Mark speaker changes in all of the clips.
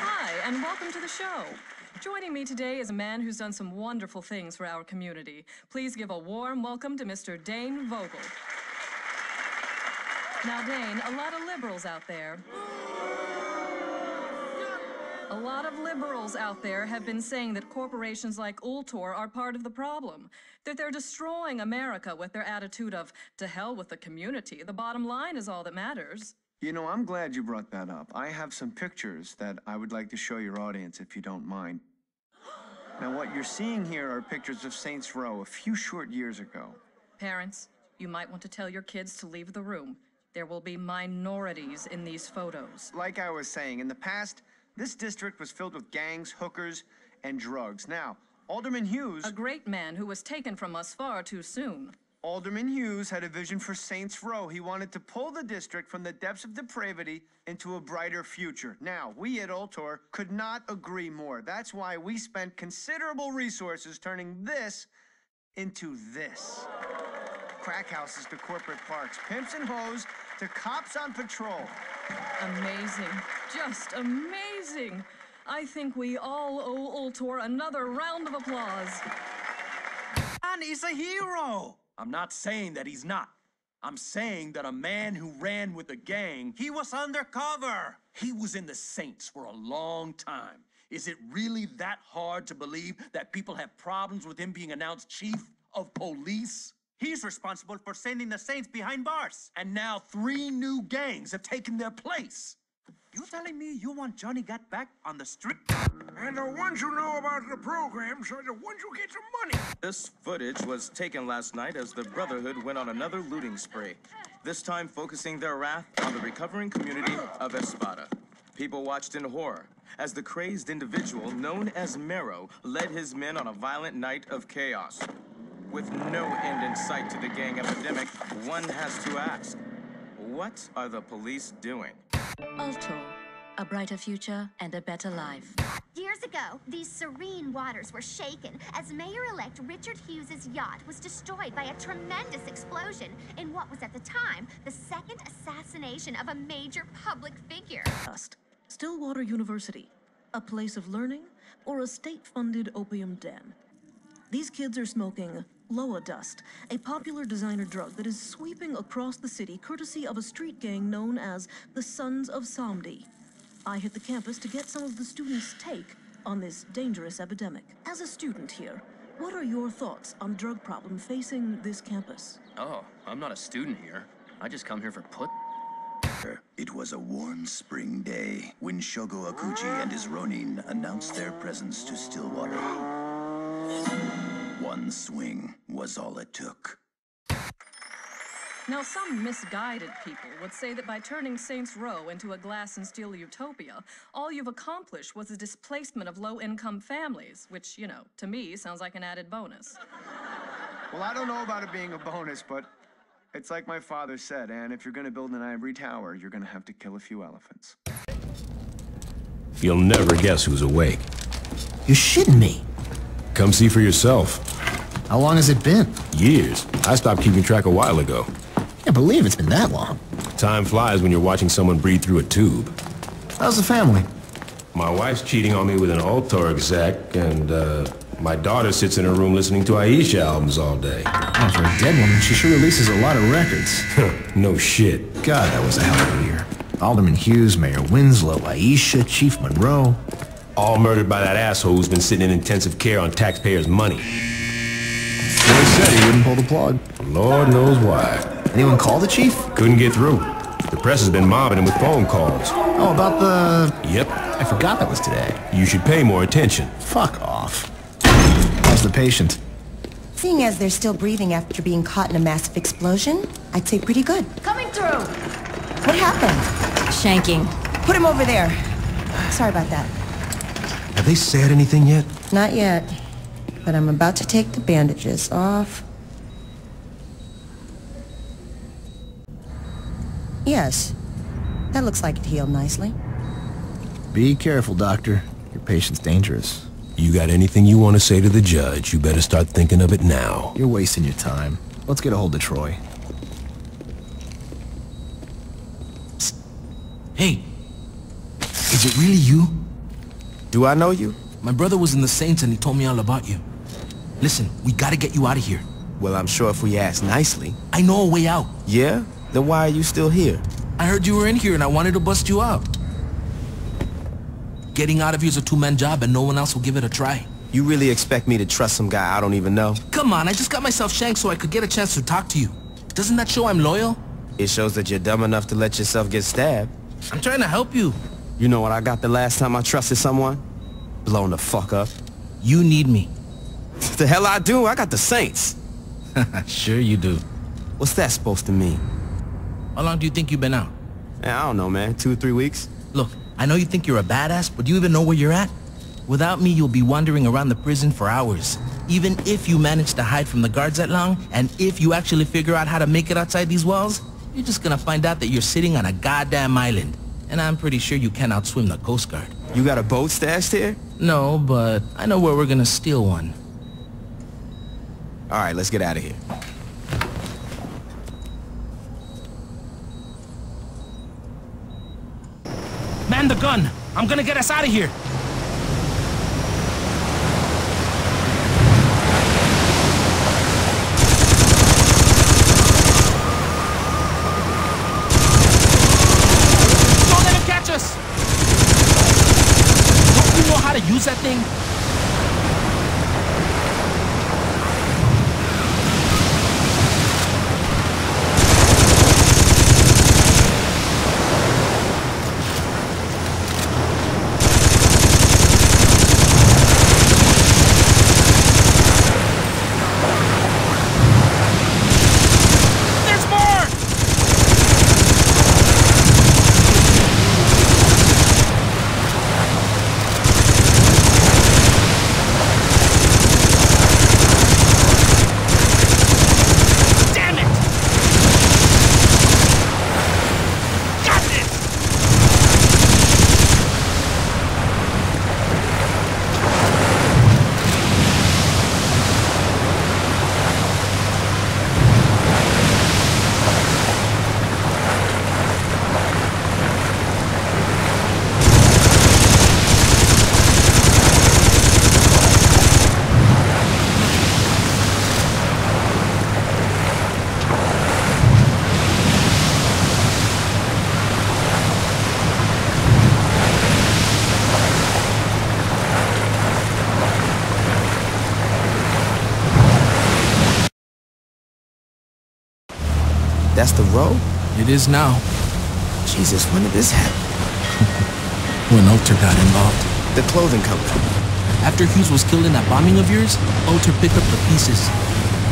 Speaker 1: Hi, and welcome to the show. Joining me today is a man who's done some wonderful things for our community. Please give a warm welcome to Mr. Dane Vogel. Now, Dane, a lot of liberals out there have been saying that corporations like Ultor are part of the problem, that they're destroying America with their attitude of, to hell with the community. The bottom line is all that matters.
Speaker 2: You know, I'm glad you brought that up. I have some pictures that I would like to show your audience, if you don't mind. Now, what you're seeing here are pictures of Saints Row a few short years ago.
Speaker 1: Parents, you might want to tell your kids to leave the room. There will be minorities in these photos.
Speaker 2: Like I was saying, in the past, this district was filled with gangs, hookers, and drugs. Now, Alderman Hughes...
Speaker 1: A great man who was taken from us far too soon.
Speaker 2: Alderman Hughes had a vision for Saints Row. He wanted to pull the district from the depths of depravity into a brighter future. Now, we at Ultor could not agree more. That's why we spent considerable resources turning this into this. Crack houses to corporate parks, pimps and hoes to cops on patrol.
Speaker 1: Amazing. Just amazing. I think we all owe Ultor another round of applause.
Speaker 3: Man is a hero.
Speaker 4: I'm not saying that he's not. I'm saying that a man who ran with a gang...
Speaker 3: He was undercover.
Speaker 4: He was in the Saints for a long time. Is it really that hard to believe that people have problems with him being announced chief of police?
Speaker 3: He's responsible for sending the Saints behind bars.
Speaker 4: And now 3 new gangs have taken their place.
Speaker 3: You telling me you want Johnny Gat back on the street?
Speaker 5: And the ones who know about the programs are the ones who get some money.
Speaker 6: This footage was taken last night as the Brotherhood went on another looting spree, this time focusing their wrath on the recovering community of Espada. People watched in horror as the crazed individual known as Mero led his men on a violent night of chaos. With no end in sight to the gang epidemic, one has to ask, what are the police doing?
Speaker 7: Ultor, a brighter future and a better life.
Speaker 8: Years ago, these serene waters were shaken as Mayor-elect Richard Hughes' yacht was destroyed by a tremendous explosion in what was at the time the second assassination of a major public figure.
Speaker 9: Stillwater University, a place of learning or a state-funded opium den. These kids are smoking Loa Dust, a popular designer drug that is sweeping across the city courtesy of a street gang known as the Sons of Samedi. I hit the campus to get some of the students' take on this dangerous epidemic. As a student here, what are your thoughts on drug problem facing this campus?
Speaker 10: Oh, I'm not a student here. I just come here for put.
Speaker 11: It was a warm spring day when Shogo Akuji and his Ronin announced their presence to Stillwater. One swing was all it took.
Speaker 1: Now, some misguided people would say that by turning Saints Row into a glass and steel utopia, all you've accomplished was the displacement of low-income families, which, you know, to me, sounds like an added bonus.
Speaker 2: Well, I don't know about it being a bonus, but it's like my father said, and if you're gonna build an ivory tower, you're gonna have to kill a few elephants.
Speaker 12: You'll never guess who's awake.
Speaker 13: You're shitting me.
Speaker 12: Come see for yourself.
Speaker 13: How long has it been?
Speaker 12: Years. I stopped keeping track a while ago.
Speaker 13: Can't believe it's been that long.
Speaker 12: Time flies when you're watching someone breathe through a tube.
Speaker 13: How's the family?
Speaker 12: My wife's cheating on me with an Ultor exec, and my daughter sits in her room listening to Aisha albums all day.
Speaker 13: Oh, for a dead woman, she sure releases a lot of records.
Speaker 12: No shit.
Speaker 13: God, that was a hell of a year. Alderman Hughes, Mayor Winslow, Aisha, Chief Monroe.
Speaker 12: All murdered by that asshole who's been sitting in intensive care on taxpayers' money.
Speaker 13: He said he wouldn't pull the plug.
Speaker 12: Lord knows why.
Speaker 13: Anyone call the chief?
Speaker 12: Couldn't get through. The press has been mobbing him with phone calls.
Speaker 13: Oh, about the...
Speaker 12: Yep.
Speaker 13: I forgot that was today.
Speaker 12: You should pay more attention.
Speaker 13: Fuck off. How's the patient?
Speaker 14: Seeing as they're still breathing after being caught in a massive explosion, I'd say pretty good.
Speaker 7: Coming through!
Speaker 14: What happened?
Speaker 7: Shanking.
Speaker 14: Put him over there. Sorry about that.
Speaker 12: Have they said anything yet?
Speaker 14: Not yet. But I'm about to take the bandages off. Yes. That looks like it healed nicely.
Speaker 13: Be careful, Doctor. Your patient's dangerous.
Speaker 12: You got anything you want to say to the judge, you better start thinking of it now.
Speaker 13: You're wasting your time. Let's get a hold of Troy.
Speaker 10: Psst. Hey, is it really you?
Speaker 12: Do I know you?
Speaker 15: My brother was in the Saints and he told me all about you. Listen, we gotta get you out of here.
Speaker 12: Well, I'm sure if we ask nicely.
Speaker 15: I know a way out.
Speaker 12: Yeah? Then why are you still here?
Speaker 15: I heard you were in here and I wanted to bust you out. Getting out of here is a two-man job and no one else will give it a try.
Speaker 12: You really expect me to trust some guy I don't even know?
Speaker 15: Come on, I just got myself shanked so I could get a chance to talk to you. Doesn't that show I'm loyal?
Speaker 12: It shows that you're dumb enough to let yourself get stabbed.
Speaker 15: I'm trying to help you.
Speaker 12: You know what I got the last time I trusted someone? Blown the fuck up.
Speaker 15: You need me.
Speaker 12: The hell I do? I got the Saints.
Speaker 15: Sure you do.
Speaker 12: What's that supposed to mean?
Speaker 15: How long do you think you've been out?
Speaker 12: I don't know, man. 2 or 3 weeks?
Speaker 15: Look, I know you think you're a badass, but do you even know where you're at? Without me, you'll be wandering around the prison for hours. Even if you manage to hide from the guards that long, and if you actually figure out how to make it outside these walls, you're just gonna find out that you're sitting on a goddamn island. And I'm pretty sure you can't outswim the Coast Guard.
Speaker 12: You got a boat stashed here?
Speaker 15: No, but I know where we're gonna steal one.
Speaker 12: All right, let's get out of here.
Speaker 15: Man the gun! I'm gonna get us out of here! Don't let him catch us! Don't you know how to use that thing?
Speaker 12: That's the road?
Speaker 15: It is now.
Speaker 12: Jesus, when did this happen?
Speaker 15: When Alter got involved.
Speaker 12: The clothing company.
Speaker 15: After Hughes was killed in that bombing of yours, Alter picked up the pieces.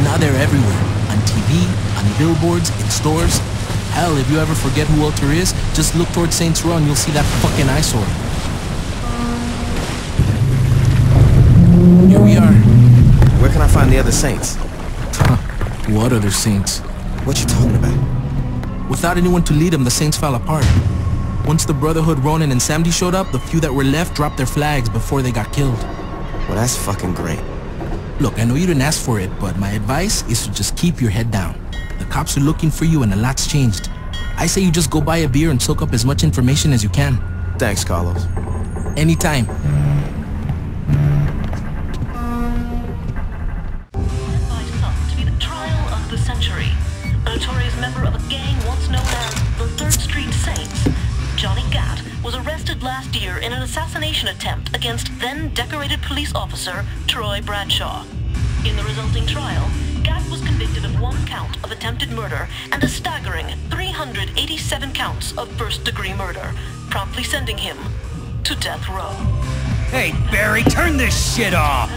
Speaker 15: Now they're everywhere. On TV, on billboards, in stores. Hell, if you ever forget who Alter is, just look towards Saints Row and you'll see that fucking eyesore. Here we are.
Speaker 12: Where can I find the other Saints?
Speaker 15: Huh. What other Saints?
Speaker 12: What you talking about?
Speaker 15: Without anyone to lead them, the Saints fell apart. Once the Brotherhood, Ronin, and Samedi showed up, the few that were left dropped their flags before they got killed.
Speaker 12: Well, that's fucking great.
Speaker 15: Look, I know you didn't ask for it, but my advice is to just keep your head down. The cops are looking for you and a lot's changed. I say you just go buy a beer and soak up as much information as you can.
Speaker 12: Thanks, Carlos.
Speaker 15: Anytime.
Speaker 16: To be the trial of the century. A notorious member of a gang once known as the 3rd Street Saints, Johnny Gat, was arrested last year in an assassination attempt against then-decorated police officer Troy Bradshaw. In the resulting trial, Gat was convicted of 1 count of attempted murder and a staggering 387 counts of first-degree murder, promptly sending him to death row.
Speaker 3: Hey, Barry, turn this shit off!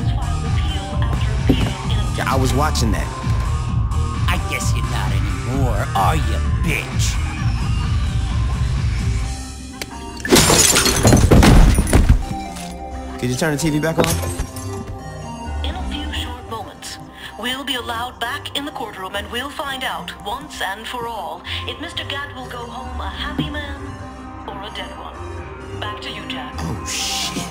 Speaker 12: Yeah, I was watching that.
Speaker 3: I guess you're not anymore, are you, bitch?
Speaker 12: Could you turn the TV back on?
Speaker 16: In a few short moments, we'll be allowed back in the courtroom and we'll find out, once and for all, if Mr. Gat will go home a happy man or a dead one. Back to you, Jack.
Speaker 12: Oh, shit.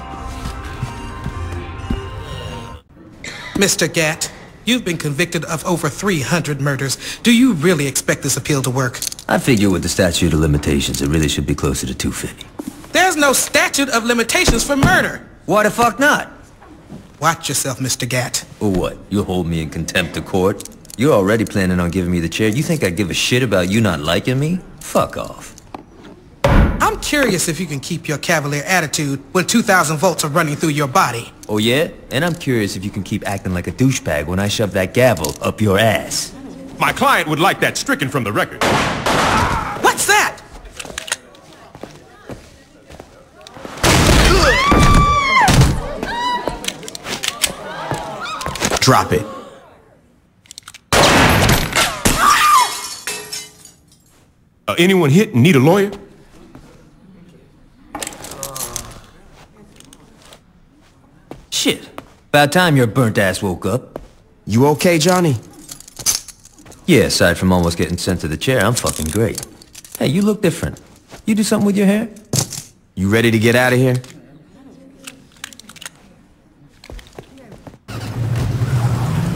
Speaker 17: Mr. Gat, you've been convicted of over 300 murders. Do you really expect this appeal to work?
Speaker 18: I figure with the statute of limitations, it really should be closer to 250.
Speaker 17: There's no statute of limitations for murder.
Speaker 18: Why the fuck not?
Speaker 17: Watch yourself, Mr. Gat.
Speaker 18: Or what? You'll hold me in contempt of court? You're already planning on giving me the chair. You think I give a shit about you not liking me? Fuck off.
Speaker 17: I'm curious if you can keep your cavalier attitude when 2,000 volts are running through your body.
Speaker 18: Oh yeah? And I'm curious if you can keep acting like a douchebag when I shove that gavel up your ass.
Speaker 12: My client would like that stricken from the record.
Speaker 17: What's that?
Speaker 13: Drop it.
Speaker 12: Anyone hit and need a lawyer?
Speaker 18: Shit. About time your burnt ass woke up.
Speaker 13: You okay, Johnny?
Speaker 18: Yeah, aside from almost getting sent to the chair, I'm fucking great. Hey, you look different. You do something with your hair?
Speaker 13: You ready to get out of here?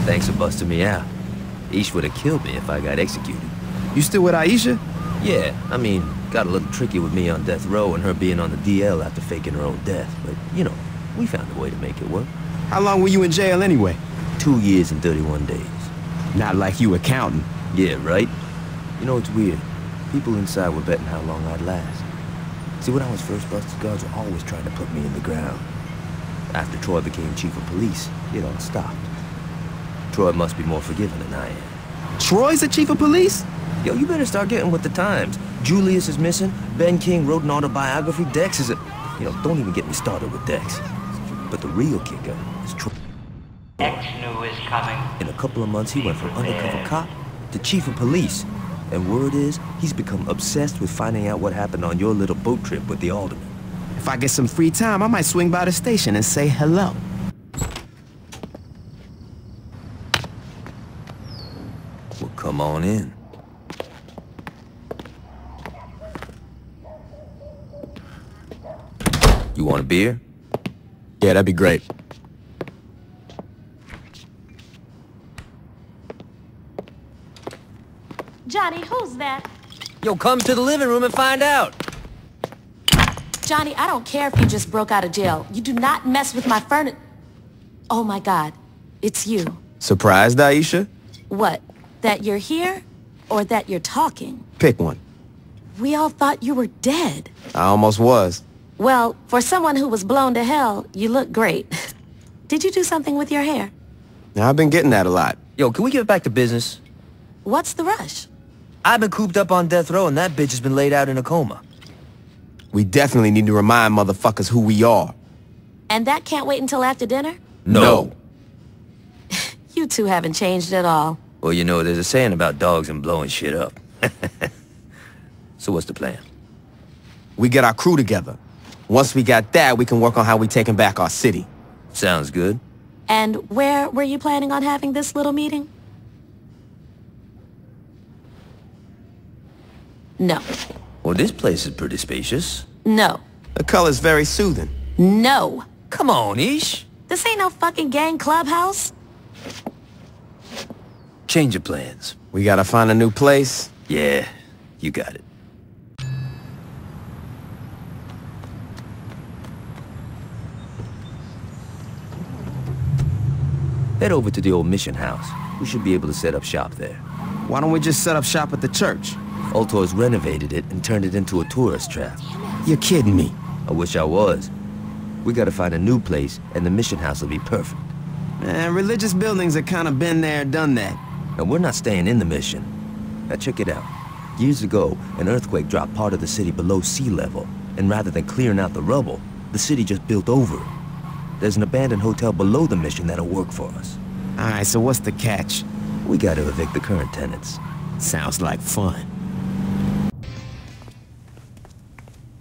Speaker 18: Thanks for busting me out. Ish would have killed me if I got executed.
Speaker 13: You still with Aisha?
Speaker 18: Yeah, I mean, got a little tricky with me on death row and her being on the DL after faking her own death. But, you know, we found a way to make it work.
Speaker 13: How long were you in jail anyway?
Speaker 18: 2 years and 31 days.
Speaker 13: Not like you were counting.
Speaker 18: Yeah, right? You know, it's weird. People inside were betting how long I'd last. See, when I was first busted, guards were always trying to put me in the ground. After Troy became chief of police, it all stopped. Troy must be more forgiving than I am.
Speaker 13: Troy's the chief of police?
Speaker 18: Yo, you better start getting with the times. Julius is missing. Ben King wrote an autobiography. Dex is a... You know, don't even get me started with Dex. But the real kicker is Troy.
Speaker 19: X-New is coming.
Speaker 18: In a couple of months, he went from undercover cop to chief of police. And word is, he's become obsessed with finding out what happened on your little boat trip with the alderman.
Speaker 13: If I get some free time, I might swing by the station and say hello.
Speaker 18: Well, come on in. You want a beer?
Speaker 13: Yeah, that'd be great.
Speaker 20: Johnny, who's that?
Speaker 18: Yo, come to the living room and find out.
Speaker 20: Johnny, I don't care if you just broke out of jail. You do not mess with my furniture. Oh my God, it's you.
Speaker 13: Surprised, Aisha?
Speaker 20: What? That you're here? Or that you're talking?
Speaker 13: Pick one.
Speaker 20: We all thought you were dead.
Speaker 13: I almost was.
Speaker 20: Well, for someone who was blown to hell, you look great. Did you do something with your hair?
Speaker 13: Now, I've been getting that a lot.
Speaker 18: Yo, can we get back to business?
Speaker 20: What's the rush?
Speaker 18: I've been cooped up on death row and that bitch has been laid out in a coma.
Speaker 13: We definitely need to remind motherfuckers who we are.
Speaker 20: And that can't wait until after dinner?
Speaker 13: No.
Speaker 20: You two haven't changed at all.
Speaker 18: Well, you know, there's a saying about dogs and blowing shit up. So what's the plan?
Speaker 13: We get our crew together. Once we got that, we can work on how we taking back our city.
Speaker 18: Sounds good.
Speaker 20: And where were you planning on having this little meeting? No.
Speaker 18: Well, this place is pretty spacious.
Speaker 20: No.
Speaker 13: The color's very soothing.
Speaker 20: No.
Speaker 18: Come on, Ish.
Speaker 20: This ain't no fucking gang clubhouse.
Speaker 18: Change your plans.
Speaker 13: We gotta find a new place.
Speaker 18: Yeah, you got it. Head over to the old mission house. We should be able to set up shop there.
Speaker 13: Why don't we just set up shop at the church?
Speaker 18: Ultor's renovated it and turned it into a tourist trap.
Speaker 13: You're kidding me.
Speaker 18: I wish I was. We gotta find a new place, and the mission house will be perfect.
Speaker 13: Man, religious buildings have kind of been there, done that.
Speaker 18: And we're not staying in the mission. Now check it out. Years ago, an earthquake dropped part of the city below sea level, and rather than clearing out the rubble, the city just built over it. There's an abandoned hotel below the mission that'll work for us.
Speaker 13: Alright, so what's the catch?
Speaker 18: We gotta evict the current tenants.
Speaker 13: Sounds like fun.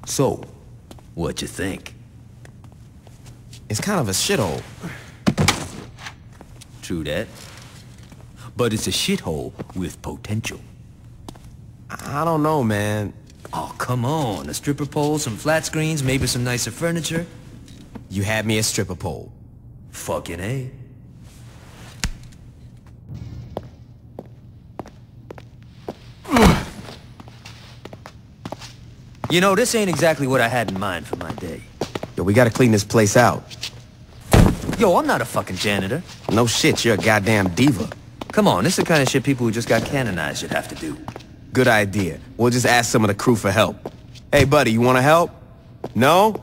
Speaker 18: So, what you think?
Speaker 13: It's kind of a shithole.
Speaker 18: True that. But it's a shithole with potential.
Speaker 13: I don't know, man.
Speaker 18: Oh, come on. A stripper pole, some flat screens, maybe some nicer furniture.
Speaker 13: You had me a stripper pole.
Speaker 18: Fucking A. You know, this ain't exactly what I had in mind for my day.
Speaker 13: Yo, we gotta clean this place out.
Speaker 18: Yo, I'm not a fucking janitor.
Speaker 13: No shit, you're a goddamn diva.
Speaker 18: Come on, this is the kind of shit people who just got canonized should have to do.
Speaker 13: Good idea. We'll just ask some of the crew for help. Hey, buddy, you wanna help? No?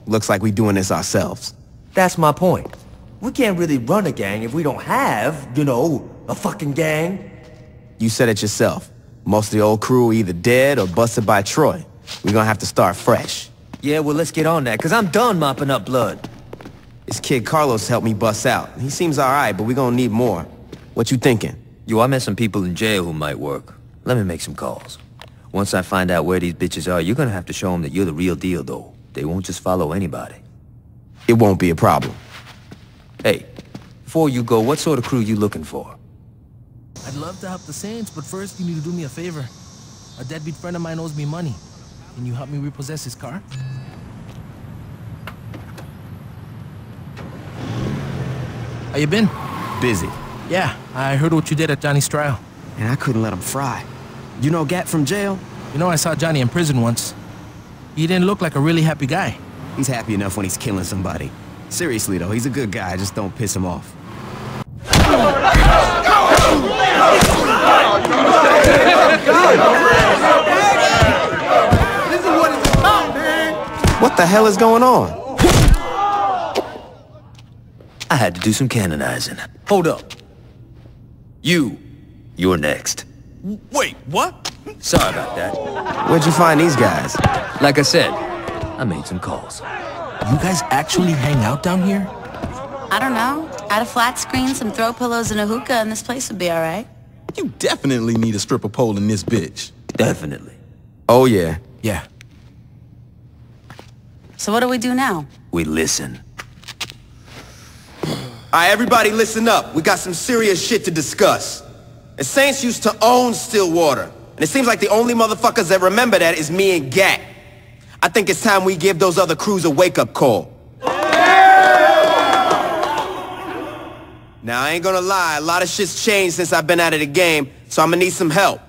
Speaker 13: Looks like we doing this ourselves.
Speaker 18: That's my point. We can't really run a gang if we don't have, you know, a fucking gang.
Speaker 13: You said it yourself. Most of the old crew are either dead or busted by Troy. We're gonna have to start fresh.
Speaker 18: Yeah, well, let's get on that, because I'm done mopping up blood.
Speaker 13: This kid Carlos helped me bust out. He seems alright, but we're gonna need more. What you thinking?
Speaker 18: Yo, I met some people in jail who might work. Let me make some calls. Once I find out where these bitches are, you're gonna have to show them that you're the real deal, though. They won't just follow anybody.
Speaker 13: It won't be a problem.
Speaker 18: Hey, before you go, what sort of crew you looking for?
Speaker 15: I'd love to help the Saints, but first you need to do me a favor. A deadbeat friend of mine owes me money. Can you help me repossess his car? How you been?
Speaker 13: Busy.
Speaker 15: Yeah, I heard what you did at Johnny's trial.
Speaker 13: And I couldn't let him fry. You know Gat from jail?
Speaker 15: You know, I saw Johnny in prison once. He didn't look like a really happy guy.
Speaker 13: He's happy enough when he's killing somebody. Seriously though, he's a good guy, just don't piss him off. What the hell is going on?
Speaker 18: I had to do some canonizing. Hold up. You're next.
Speaker 15: Wait, what?
Speaker 18: Sorry about that.
Speaker 13: Where'd you find these guys?
Speaker 18: Like I said, I made some calls.
Speaker 15: You guys actually hang out down here?
Speaker 20: I don't know. Add a flat screen, some throw pillows, and a hookah, and this place would be all right.
Speaker 21: You definitely need a stripper pole in this bitch.
Speaker 18: Definitely.
Speaker 13: Oh, yeah.
Speaker 15: Yeah.
Speaker 20: So what do we do now?
Speaker 18: We listen.
Speaker 13: Alright, everybody listen up. We got some serious shit to discuss. The Saints used to own Stillwater, and it seems like the only motherfuckers that remember that is me and Gat. I think it's time we give those other crews a wake-up call. Now, I ain't gonna lie, a lot of shit's changed since I've been out of the game, so I'm gonna need some help.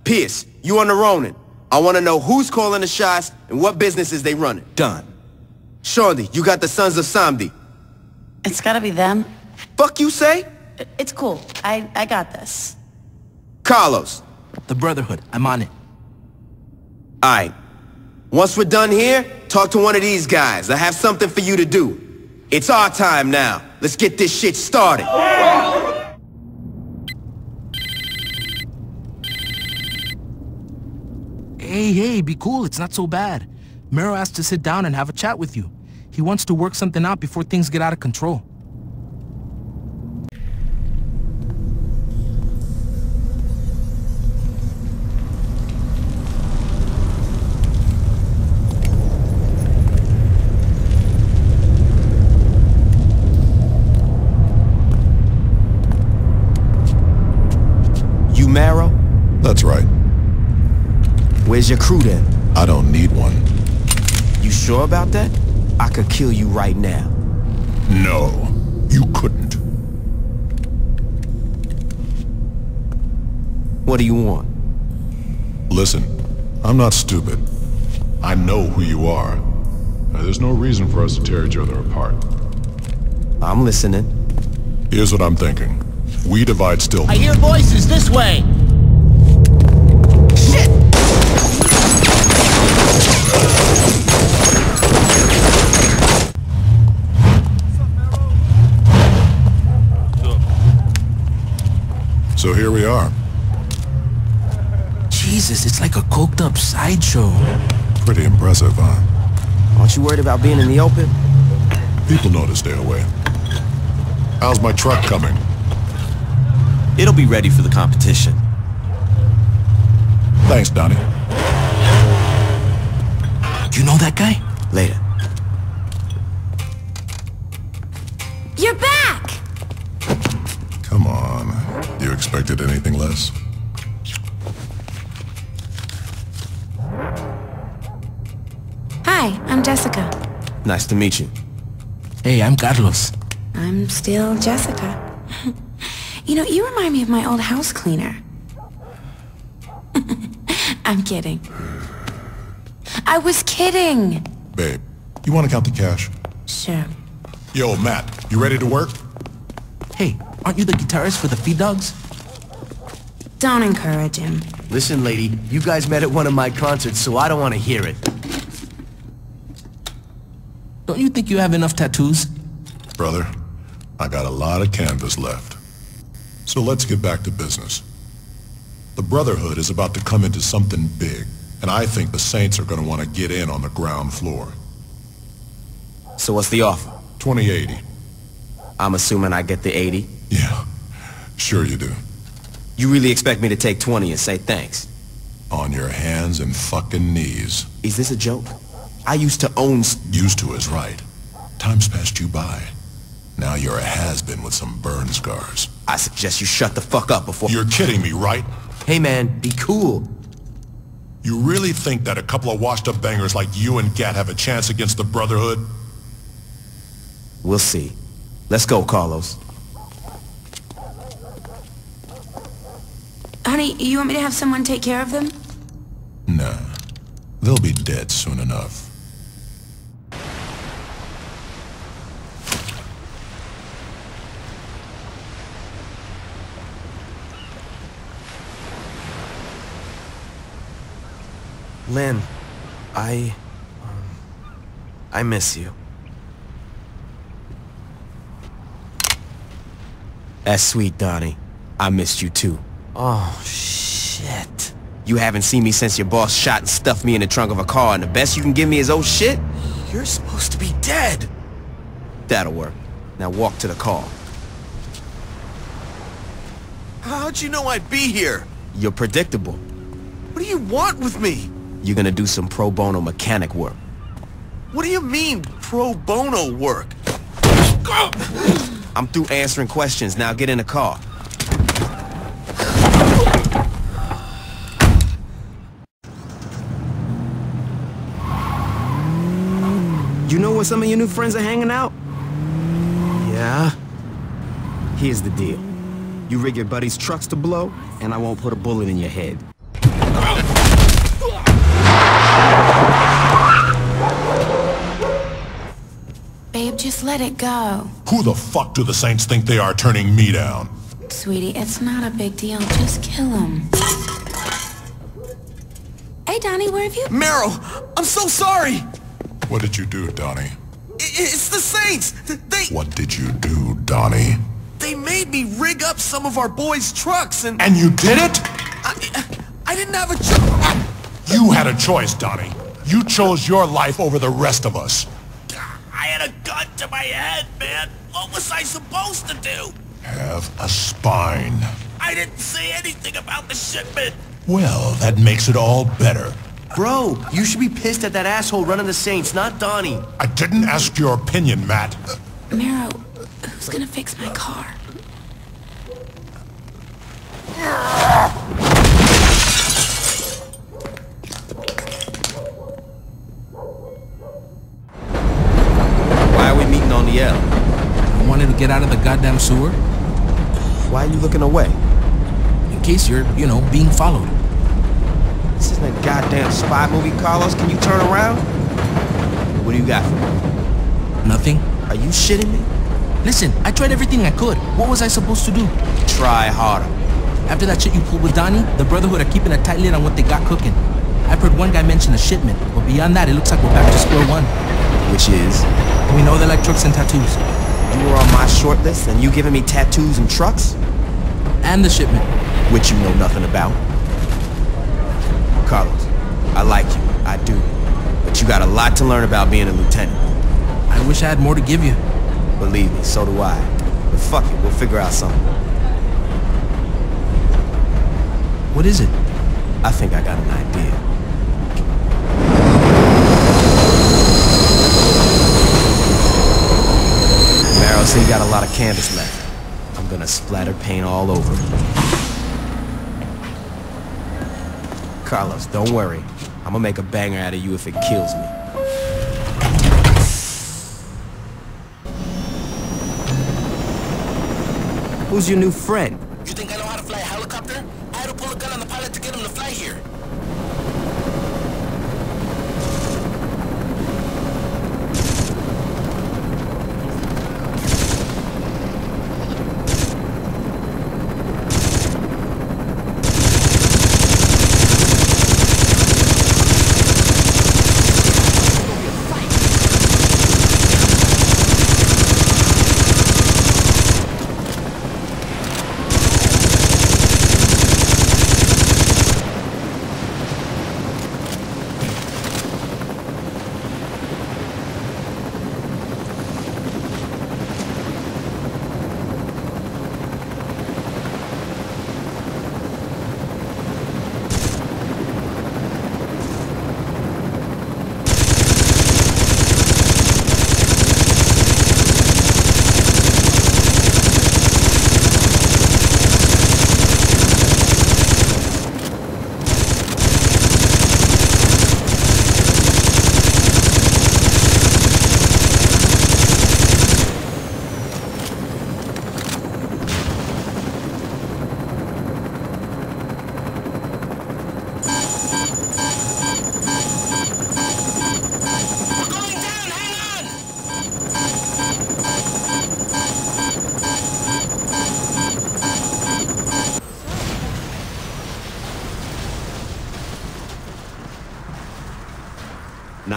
Speaker 13: Pierce, you on the Ronin. I wanna know who's calling the shots and what businesses they running.
Speaker 21: Done.
Speaker 13: Shorty, you got the Sons of Samedi.
Speaker 20: It's gotta be them.
Speaker 13: Fuck you say?
Speaker 20: It's cool. I got this.
Speaker 13: Carlos.
Speaker 15: The Brotherhood. I'm on it.
Speaker 13: Alright. Once we're done here, talk to one of these guys. I have something for you to do. It's our time now. Let's get this shit started.
Speaker 15: Hey, be cool. It's not so bad. Mero asked to sit down and have a chat with you. He wants to work something out before things get out of control.
Speaker 13: You Mero?
Speaker 21: That's right.
Speaker 13: Where's your crew then?
Speaker 21: I don't need one.
Speaker 13: You sure about that? I could kill you right now.
Speaker 21: No, you couldn't.
Speaker 13: What do you want?
Speaker 21: Listen, I'm not stupid. I know who you are. There's no reason for us to tear each other apart.
Speaker 13: I'm listening.
Speaker 21: Here's what I'm thinking. We divide Stillwater.
Speaker 3: I hear voices this way!
Speaker 13: Shit!
Speaker 21: So here we are.
Speaker 15: Jesus, it's like a coked up sideshow.
Speaker 21: Pretty impressive, huh?
Speaker 13: Aren't you worried about being in the open?
Speaker 21: People know to stay away. How's my truck coming?
Speaker 22: It'll be ready for the competition.
Speaker 21: Thanks, Donnie.
Speaker 15: Do you know that guy?
Speaker 13: Later.
Speaker 20: You're back!
Speaker 21: Come on. You expected anything less?
Speaker 20: Hi, I'm Jessica.
Speaker 13: Nice to meet you.
Speaker 15: Hey, I'm Carlos.
Speaker 20: I'm still Jessica. You know, you remind me of my old house cleaner. I'm kidding. I was kidding!
Speaker 21: Babe, You want to count the cash?
Speaker 14: Sure.
Speaker 21: Yo, Matt, you ready to work?
Speaker 15: Hey, aren't you the guitarist for the Feed Dogs?
Speaker 14: Don't encourage him.
Speaker 18: Listen, lady, you guys met at one of my concerts, so I don't want to hear it.
Speaker 15: Don't you think you have enough tattoos?
Speaker 21: Brother, I got a lot of canvas left. So let's get back to business. The Brotherhood is about to come into something big, and I think the Saints are going to want to get in on the ground floor.
Speaker 18: So what's the offer?
Speaker 21: 2080.
Speaker 18: I'm assuming I get the 80?
Speaker 21: Yeah, sure you do.
Speaker 18: You really expect me to take 20 and say thanks?
Speaker 21: On your hands and fucking knees.
Speaker 18: Is this a joke? I used to own...
Speaker 21: Used to is right. Time's passed you by. Now you're a has-been with some burn scars.
Speaker 18: I suggest you shut the fuck up before...
Speaker 21: You're kidding me, right?
Speaker 18: Hey man, be cool.
Speaker 21: You really think that a couple of washed-up bangers like you and Gat have a chance against the Brotherhood?
Speaker 18: We'll see. Let's go, Carlos.
Speaker 14: Honey, you want me to have someone take care of them?
Speaker 21: Nah. They'll be dead soon enough.
Speaker 18: Lynn, I miss you. That's sweet, Donnie. I missed you too. Oh, shit. You haven't seen me since your boss shot and stuffed me in the trunk of a car, and the best you can give me is oh shit? You're supposed to be dead. That'll work. Now walk to the car.
Speaker 4: How'd you know I'd be here?
Speaker 18: You're predictable.
Speaker 4: What do you want with me?
Speaker 18: You're gonna do some pro bono mechanic work.
Speaker 4: What do you mean, pro bono work?
Speaker 18: I'm through answering questions. Now get in the car. You know where some of your new friends are hanging out? Yeah? Here's the deal. You rig your buddies' trucks to blow, and I won't put a bullet in your head.
Speaker 14: Babe, just let it go.
Speaker 21: Who the fuck do the Saints think they are turning me down?
Speaker 14: Sweetie, it's not a big deal. Just kill him. Hey, Donnie, where have you...
Speaker 4: Meryl, I'm so sorry!
Speaker 21: What did you do, Donnie?
Speaker 4: It's the Saints! They...
Speaker 21: What did you do, Donnie?
Speaker 4: They made me rig up some of our boys' trucks and...
Speaker 21: And you did it?
Speaker 4: I didn't have a choice.
Speaker 21: You had a choice, Donnie. You chose your life over the rest of us.
Speaker 4: I had a gun to my head, man. What was I supposed to do?
Speaker 21: Have a spine.
Speaker 4: I didn't say anything about the shipment.
Speaker 21: Well, that makes it all better.
Speaker 18: Bro, you should be pissed at that asshole running the Saints, not Donnie.
Speaker 21: I didn't ask your opinion, Matt.
Speaker 14: Mero, who's gonna fix my car?
Speaker 18: Why are we meeting on the L?
Speaker 15: I wanted to get out of the goddamn sewer.
Speaker 18: Why are you looking away?
Speaker 15: In case you're, being followed.
Speaker 18: This isn't a goddamn spy movie, Carlos. Can you turn around? What do you got for me?
Speaker 15: Nothing.
Speaker 18: Are you shitting me?
Speaker 15: Listen, I tried everything I could. What was I supposed to do?
Speaker 18: Try harder.
Speaker 15: After that shit you pulled with Donnie, the Brotherhood are keeping a tight lid on what they got cooking. I've heard one guy mention a shipment, but beyond that, it looks like we're back to square one.
Speaker 18: Which is?
Speaker 15: We know they like trucks and tattoos.
Speaker 18: You were on my short list, and you giving me tattoos and trucks?
Speaker 15: And the shipment.
Speaker 18: Which you know nothing about. Carlos, I like you. I do. But you got a lot to learn about being a lieutenant.
Speaker 15: I wish I had more to give you.
Speaker 18: Believe me, so do I. But fuck it, we'll figure out something.
Speaker 15: What is it?
Speaker 18: I think I got an idea. Meryl, so you got a lot of canvas left. I'm gonna splatter paint all over it. Carlos, don't worry. I'm gonna make a banger out of you if it kills me. Who's your new friend?
Speaker 4: You think I know how to fly a helicopter? I had to pull a gun on the pilot to get him to fly here.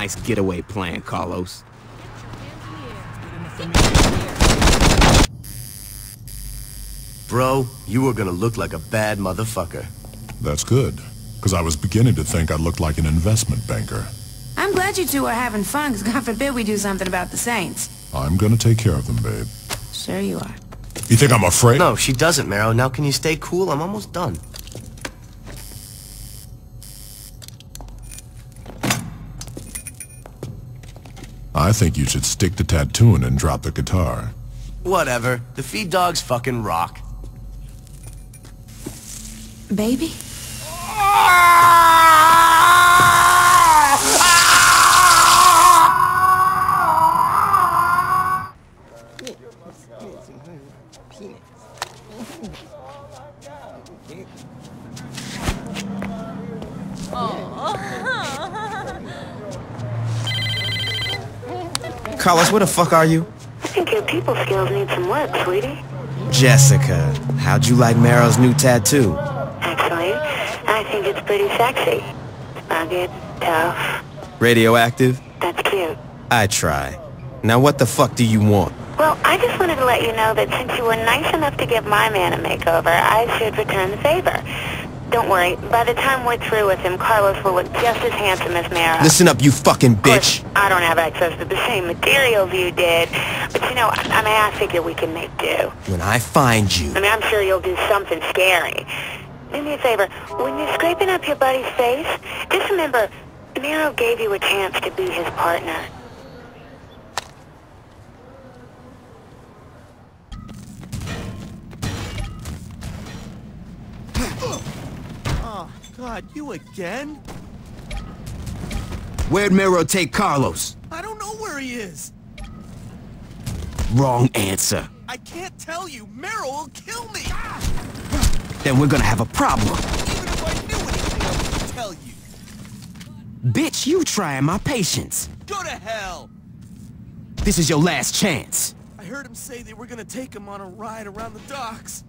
Speaker 13: nice getaway plan, Carlos.
Speaker 18: Bro, you were gonna look like a bad motherfucker.
Speaker 21: That's good, because I was beginning to think I looked like an investment banker.
Speaker 5: I'm glad you two are having fun, because God forbid we do something about the Saints.
Speaker 21: I'm gonna take care of them, babe.
Speaker 5: Sure you are.
Speaker 21: You think I'm afraid?
Speaker 18: No, she doesn't, Marrow. Now can you stay cool? I'm almost done.
Speaker 21: I think you should stick to tattooing and drop the guitar.
Speaker 18: Whatever. The feed dogs fucking rock.
Speaker 5: Baby?
Speaker 13: Carlos, where the fuck are you?
Speaker 5: I think your people skills need some work, sweetie.
Speaker 13: Jessica, how'd you like Marrow's new tattoo?
Speaker 5: Actually, I think it's pretty sexy. Rugged, tough.
Speaker 13: Radioactive?
Speaker 5: That's cute.
Speaker 13: I try. Now what the fuck do you want?
Speaker 5: Well, I just wanted to let you know that since you were nice enough to give my man a makeover, I should return the favor. Don't worry, by the time we're through with him, Carlos will look just as handsome as Mara.
Speaker 13: Listen up, you fucking bitch!
Speaker 5: Of course, I don't have access to the same materials you did, but you know, I figure we can make do.
Speaker 13: When I find you...
Speaker 5: I mean, I'm sure you'll do something scary. Do me a favor, when you're scraping up your buddy's face, just remember, Mara gave you a chance to be his partner.
Speaker 4: Oh, God, you again?
Speaker 13: Where'd Mero take Carlos?
Speaker 4: I don't know where he is.
Speaker 13: Wrong answer.
Speaker 4: I can't tell you. Meryl will kill me.
Speaker 13: Then we're gonna have a problem.
Speaker 4: Even if I knew anything, I wouldn't tell you.
Speaker 13: Bitch, you trying my patience.
Speaker 4: Go to hell.
Speaker 13: This is your last chance.
Speaker 4: I heard him say they were gonna take him on a ride around the docks.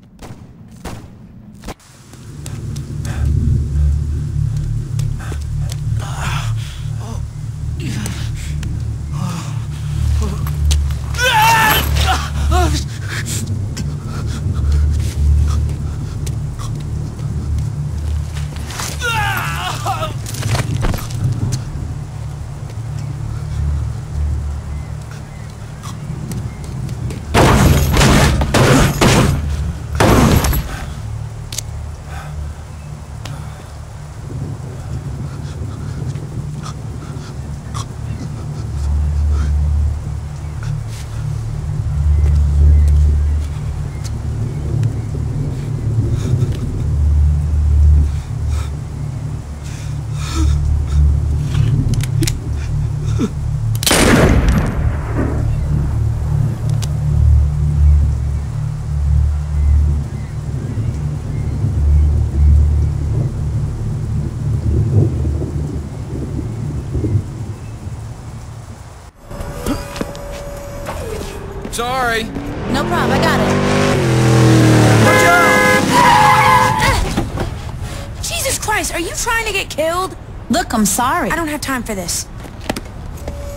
Speaker 10: Sorry.
Speaker 20: No problem, I got it. Jesus Christ, are you trying to get killed?
Speaker 5: Look, I'm sorry.
Speaker 20: I don't have time for this.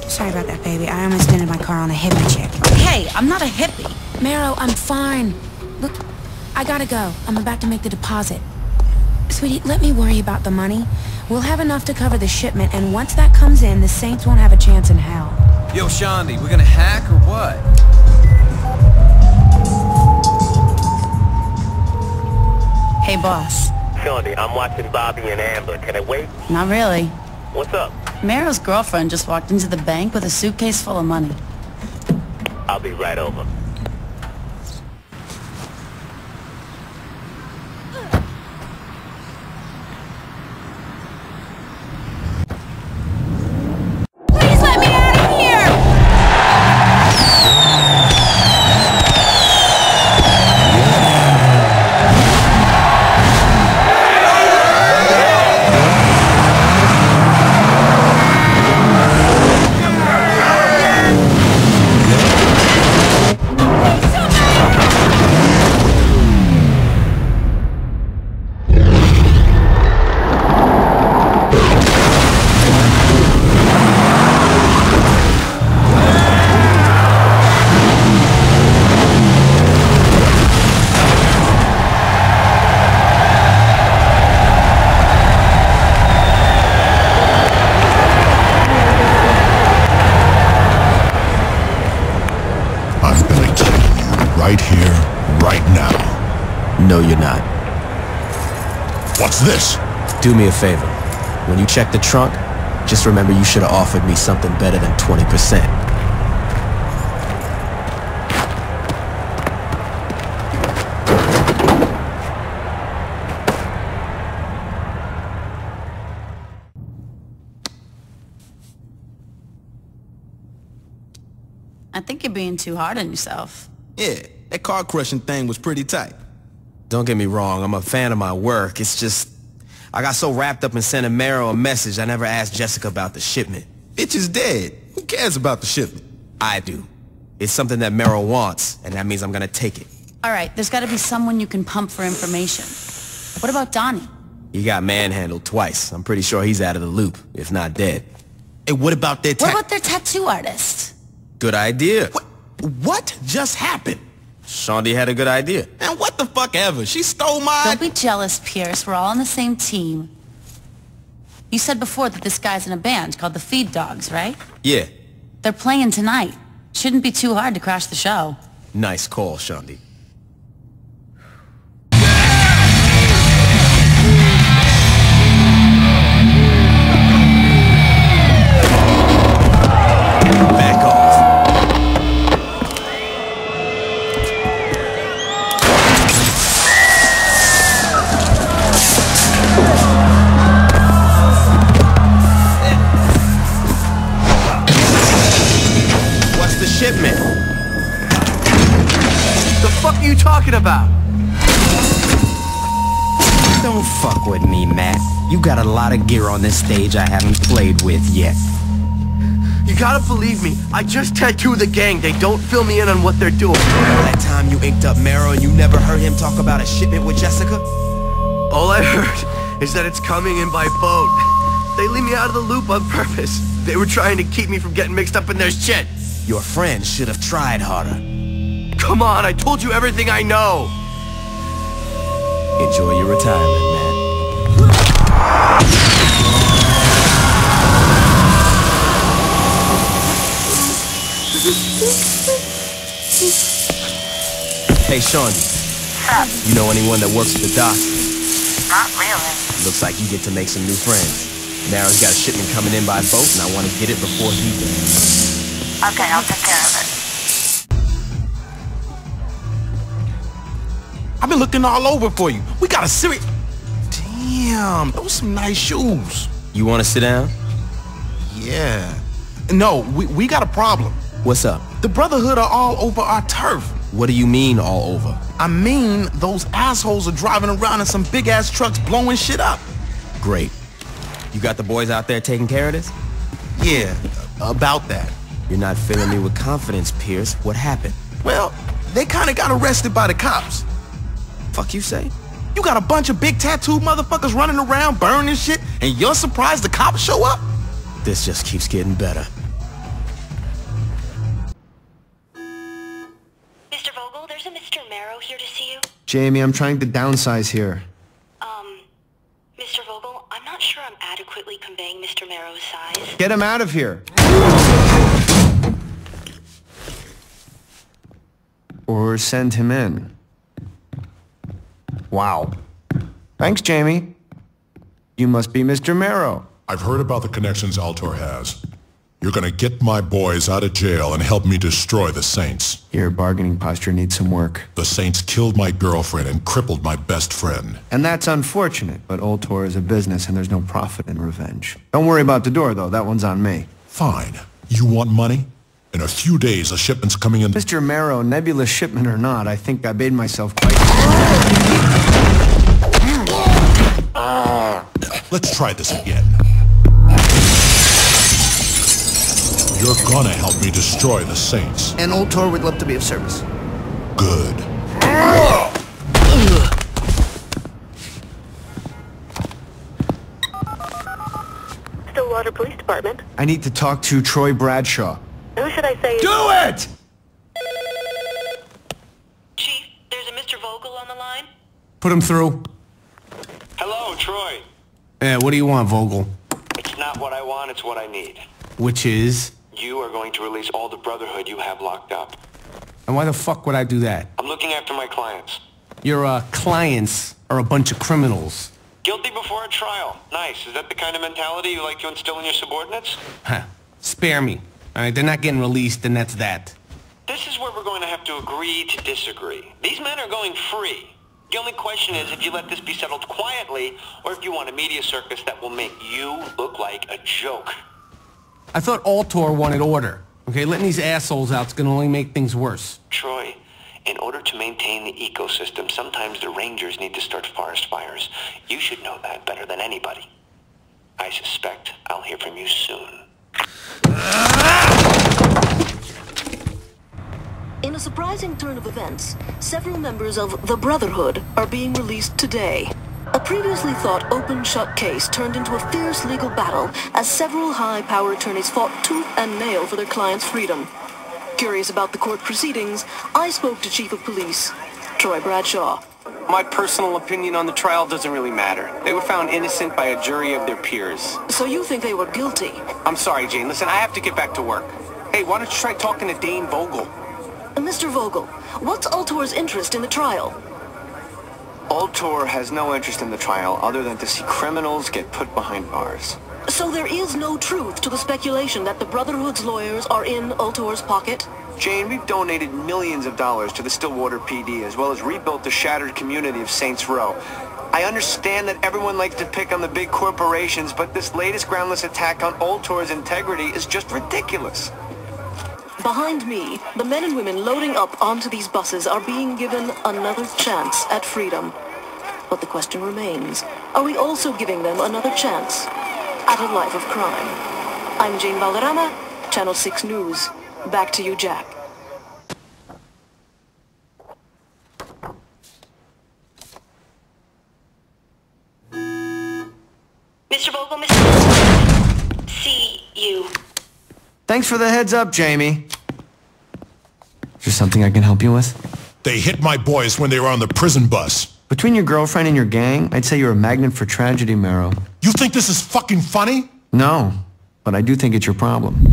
Speaker 5: Sorry about that, baby. I almost ended my car on a hippie chick. Hey, I'm not a hippie.
Speaker 20: Marrow, I'm fine. Look, I gotta go. I'm about to make the deposit. Sweetie, let me worry about the money. We'll have enough to cover the shipment, and once that comes in, the Saints won't have a chance in hell.
Speaker 10: Yo, Shandi, we're gonna hack or what?
Speaker 5: Hey, boss.
Speaker 6: Shandi, I'm watching Bobby and Amber. Can I wait?
Speaker 5: Not really.
Speaker 6: What's up?
Speaker 5: Marrow's girlfriend just walked into the bank with a suitcase full of money.
Speaker 6: I'll be right over.
Speaker 20: Please let me out of here!
Speaker 21: right here, right now.
Speaker 22: No, you're not.
Speaker 21: What's this?
Speaker 22: Do me a favor. When you check the trunk, just remember you should have offered me something better than 20%.
Speaker 8: I think you're being too hard on yourself.
Speaker 15: Yeah, that car crushing thing was pretty tight.
Speaker 22: Don't get me wrong, I'm a fan of my work. It's just, I got so wrapped up in sending Mero a message, I never asked Jessica about the shipment.
Speaker 15: Bitch is dead. Who cares about the shipment?
Speaker 22: I do. It's something that Mero wants, and that means I'm gonna take it.
Speaker 8: Alright, there's gotta be someone you can pump for information. What about Donnie?
Speaker 22: He got manhandled twice. I'm pretty sure he's out of the loop, if not dead.
Speaker 15: Hey, what about their
Speaker 8: What about their tattoo artist?
Speaker 22: Good idea.
Speaker 15: What just happened?
Speaker 22: Shaundi had a good idea.
Speaker 15: And what the fuck ever? She stole my...
Speaker 8: Don't be jealous, Pierce. We're all on the same team. You said before that this guy's in a band called the Feed Dogs, right?
Speaker 22: Yeah.
Speaker 8: They're playing tonight. Shouldn't be too hard to crash the show.
Speaker 22: Nice call, Shaundi. Back off. What's the shipment?
Speaker 9: The fuck are you talking about?
Speaker 22: Don't fuck with me, Matt. You got a lot of gear on this stage I haven't played with yet.
Speaker 9: You gotta believe me, I just tattooed the gang. They don't fill me in on what they're doing.
Speaker 22: That time you inked up Mero and you never heard him talk about a shipment with Jessica?
Speaker 9: All I heard is that it's coming in by boat. They leave me out of the loop on purpose. They were trying to keep me from getting mixed up in their shit.
Speaker 22: Your friend should have tried harder.
Speaker 9: Come on, I told you everything I know.
Speaker 22: Enjoy your retirement, man. Hey, Shaundi. You know anyone that works at the dock?
Speaker 5: Not really.
Speaker 22: Looks like you get to make some new friends. Narrow's got a shipment coming in by boat, and I want to get it before he does.
Speaker 5: Okay, I'll take care of it.
Speaker 15: I've been looking all over for you. We got a serious... Damn, those some nice shoes.
Speaker 22: You want to sit down?
Speaker 15: Yeah. No, we got a problem.
Speaker 22: What's up?
Speaker 15: The Brotherhood are all over our turf.
Speaker 22: What do you mean, all over?
Speaker 15: I mean, those assholes are driving around in some big-ass trucks blowing shit up.
Speaker 22: Great. You got the boys out there taking care of this?
Speaker 15: Yeah, about that.
Speaker 22: You're not filling me with confidence, Pierce. What happened?
Speaker 15: Well, they kinda got arrested by the cops.
Speaker 22: Fuck you say?
Speaker 15: You got a bunch of big tattooed motherfuckers running around burning shit, and you're surprised the cops show up?
Speaker 22: This just keeps getting better.
Speaker 5: Mr. Vogel, there's a Mr. Mero here to see you.
Speaker 2: Jamie, I'm trying to downsize here.
Speaker 5: Mr. Vogel, I'm not sure I'm adequately conveying Mr. Mero's size.
Speaker 2: Get him out of here. Or send him in. Wow. Thanks, Jamie. You must be Mr. Mero.
Speaker 21: I've heard about the connections Altor has. You're gonna get my boys out of jail and help me destroy the Saints.
Speaker 2: Your bargaining posture needs some work.
Speaker 21: The Saints killed my girlfriend and crippled my best friend.
Speaker 2: And that's unfortunate, but Altor is a business and there's no profit in revenge. Don't worry about the door, though. That one's on me.
Speaker 21: Fine. You want money? In a few days, a shipment's coming in...
Speaker 2: Mr. Mero, nebulous shipment or not, I think I made myself quite...
Speaker 21: Let's try this again. You're gonna help me destroy the Saints.
Speaker 9: And Altor would love to be of service.
Speaker 21: Good.
Speaker 5: Stillwater Police Department.
Speaker 2: I need to talk to Troy Bradshaw.
Speaker 5: Who should I say?
Speaker 2: Do it!
Speaker 5: Chief, there's a Mr. Vogel on the line.
Speaker 15: Put him through.
Speaker 6: Hello, Troy.
Speaker 15: Yeah, what do you want, Vogel?
Speaker 6: It's not what I want, it's what I need.
Speaker 15: Which is?
Speaker 6: You are going to release all the Brotherhood you have locked up.
Speaker 22: And why the fuck would I do that?
Speaker 6: I'm looking after my clients.
Speaker 22: Your, clients are a bunch of criminals.
Speaker 6: Guilty before a trial. Nice. Is that the kind of mentality you like to instill in your subordinates?
Speaker 22: Huh. Spare me. Alright, they're not getting released, and that's that.
Speaker 6: This is where we're going to have to agree to disagree. These men are going free. The only question is if you let this be settled quietly, or if you want a media circus that will make you look like a joke.
Speaker 22: I thought Altor wanted order. Okay, letting these assholes out's gonna only make things worse.
Speaker 6: Troy, in order to maintain the ecosystem, sometimes the rangers need to start forest fires. You should know that better than anybody. I suspect I'll hear from you soon.
Speaker 16: In a surprising turn of events, several members of the Brotherhood are being released today. A previously thought open-shut case turned into a fierce legal battle as several high-power attorneys fought tooth and nail for their clients' freedom. Curious about the court proceedings, I spoke to Chief of Police, Troy Bradshaw.
Speaker 1: My personal opinion on the trial doesn't really matter. They were found innocent by a jury of their peers.
Speaker 16: So you think they were guilty?
Speaker 1: I'm sorry, Jane. Listen, I have to get back to work. Hey, why don't you try talking to Dane Vogel?
Speaker 16: Mr. Vogel, what's Altor's interest in the trial?
Speaker 1: Altor has no interest in the trial other than to see criminals get put behind bars.
Speaker 16: So there is no truth to the speculation that the Brotherhood's lawyers are in Altor's pocket?
Speaker 1: Jane, we've donated millions of dollars to the Stillwater PD as well as rebuilt the shattered community of Saints Row. I understand that everyone likes to pick on the big corporations, but this latest groundless attack on Altor's integrity is just ridiculous.
Speaker 16: Behind me, the men and women loading up onto these buses are being given another chance at freedom. But the question remains, are we also giving them another chance at a life of crime? I'm Jane Valderrama, Channel 6 News. Back to you, Jack.
Speaker 5: Mr. Vogel, Mr. See you.
Speaker 9: Thanks for the heads up, Jamie. Is there something I can help you with?
Speaker 21: They hit my boys when they were on the prison bus.
Speaker 9: Between your girlfriend and your gang, I'd say you're a magnet for tragedy, Marrow.
Speaker 21: You think this is fucking funny?
Speaker 9: No, but I do think it's your problem.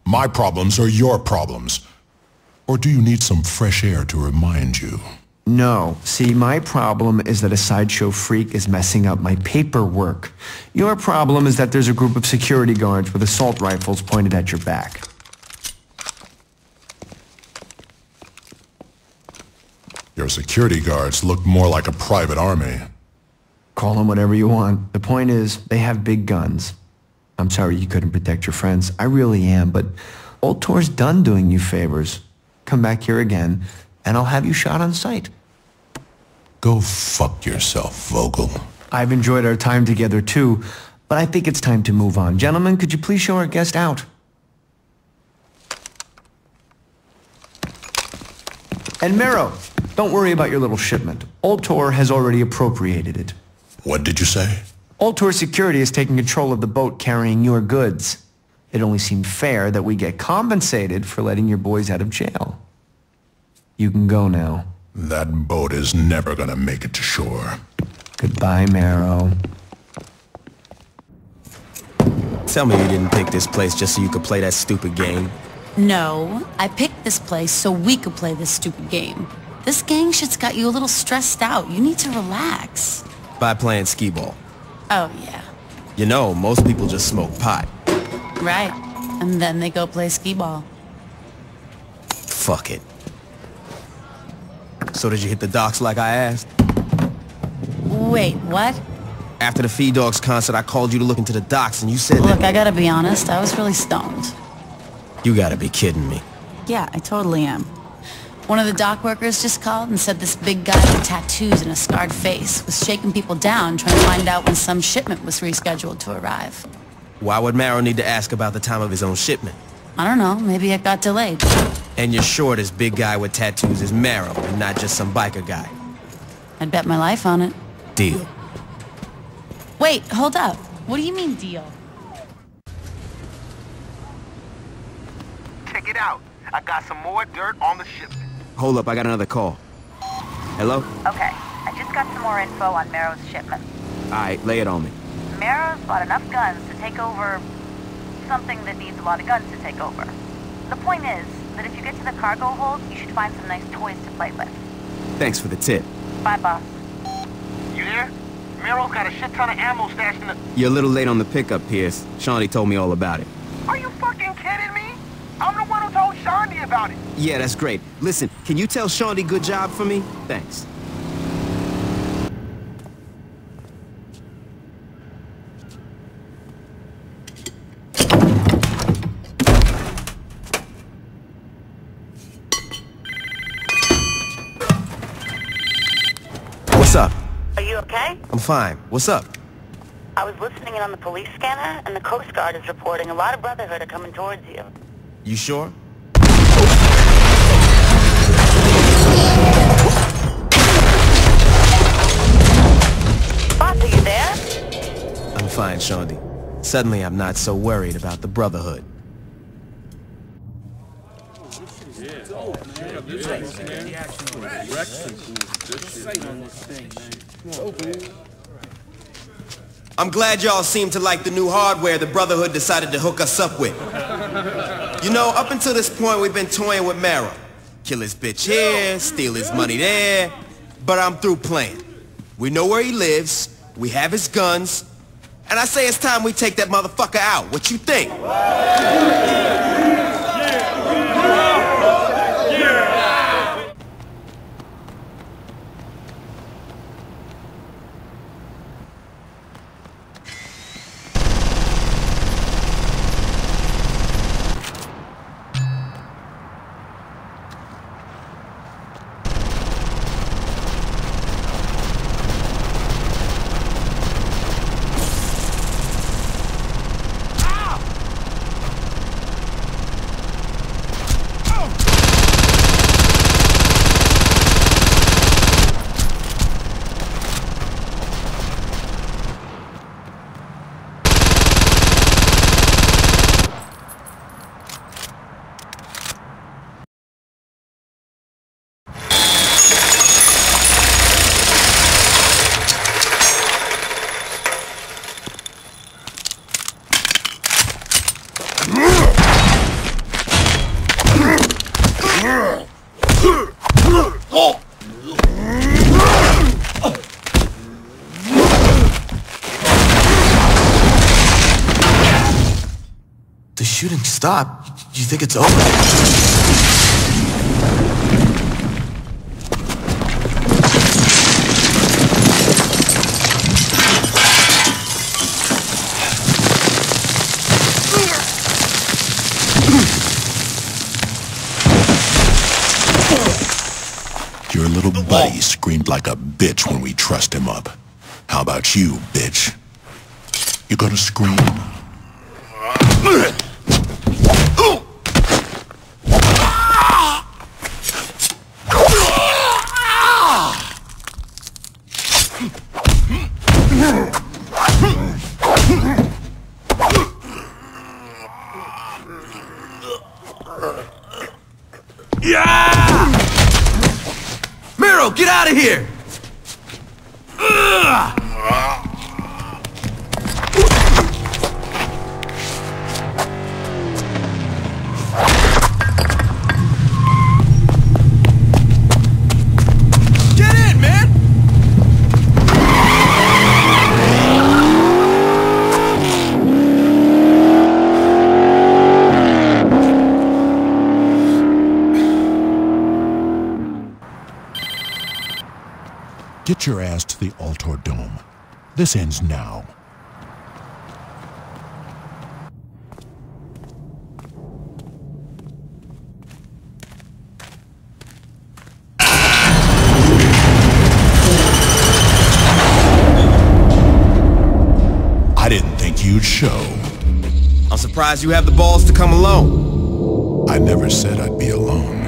Speaker 21: My problems are your problems. Or do you need some fresh air to remind you?
Speaker 9: No. See, my problem is that a sideshow freak is messing up my paperwork. Your problem is that there's a group of security guards with assault rifles pointed at your back.
Speaker 21: Your security guards look more like a private army.
Speaker 9: Call them whatever you want. The point is, they have big guns. I'm sorry you couldn't protect your friends. I really am, but Old Tor's done doing you favors. Come back here again, and I'll have you shot on sight.
Speaker 21: Go fuck yourself, Vogel.
Speaker 9: I've enjoyed our time together too, but I think it's time to move on. Gentlemen, could you please show our guest out? And Marrow, don't worry about your little shipment. Old Tor has already appropriated it.
Speaker 21: What did you say?
Speaker 9: Old Tor Security is taking control of the boat carrying your goods. It only seemed fair that we get compensated for letting your boys out of jail. You can go now.
Speaker 21: That boat is never gonna make it to shore.
Speaker 9: Goodbye, Marrow.
Speaker 22: Tell me you didn't pick this place just so you could play that stupid game.
Speaker 8: No, I picked this place so we could play this stupid game. This gang shit's got you a little stressed out. You need to relax.
Speaker 22: By playing skee-ball.
Speaker 8: Oh, yeah.
Speaker 22: You know, most people just smoke pot.
Speaker 8: Right. And then they go play skee-ball.
Speaker 22: Fuck it. So did you hit the docks like I asked?
Speaker 8: Wait, what?
Speaker 22: After the Feed Dogs concert, I called you to look into the docks, and you said
Speaker 8: Look, I gotta be honest, I was really stoned.
Speaker 22: You gotta be kidding me.
Speaker 8: Yeah, I totally am. One of the dock workers just called and said this big guy with tattoos and a scarred face was shaking people down trying to find out when some shipment was rescheduled to arrive.
Speaker 22: Why would Marrow need to ask about the time of his own shipment?
Speaker 8: I don't know, maybe it got delayed.
Speaker 22: And you're sure this big guy with tattoos is Marrow and not just some biker guy?
Speaker 8: I'd bet my life on it.
Speaker 22: Deal.
Speaker 8: Wait, hold up. What do you mean, deal?
Speaker 1: Check it out. I got some more dirt on the shipment.
Speaker 22: Hold up, I got another call. Hello?
Speaker 11: Okay, I just got some more info on Marrow's shipment.
Speaker 22: Alright, lay it on me.
Speaker 11: Marrow's bought enough guns to take over something that needs a lot of guns to take over. The point is, but if you get to the cargo hold, you should find some nice toys to play with.
Speaker 22: Thanks for the tip.
Speaker 11: Bye, boss.
Speaker 7: You here? Mero's got a shit ton of ammo stashed in the...
Speaker 22: You're a little late on the pickup, Pierce. Shawnee told me all about it.
Speaker 7: Are you fucking kidding me? I'm the one who told Shondi about it.
Speaker 22: Yeah, that's great. Listen, can you tell Shawnee good job for me? Thanks. What's up?
Speaker 5: Are you okay?
Speaker 22: I'm fine. What's up?
Speaker 5: I was listening in on the police scanner, and the Coast Guard is reporting a lot of Brotherhood are coming towards you.
Speaker 22: You sure?
Speaker 5: Boss, are you there?
Speaker 22: I'm fine, Shawnee. Suddenly, I'm not so worried about the Brotherhood. I'm glad y'all seem to like the new hardware the Brotherhood decided to hook us up with. You know, up until this point, we've been toying with Mero. Kill his bitch here, steal his money there. But I'm through playing. We know where he lives, we have his guns, and I say it's time we take that motherfucker out. What you think?
Speaker 17: The shooting stopped. You think it's over?
Speaker 21: Your little buddy screamed like a bitch when we trussed him up. How about you, bitch? You gonna scream?
Speaker 22: Yeah! Mero, get out of here! Get in, man!
Speaker 21: Get your ass to the Altor Dome. This ends now. I didn't think you'd show.
Speaker 22: I'm surprised you have the balls to come alone.
Speaker 21: I never said I'd be alone.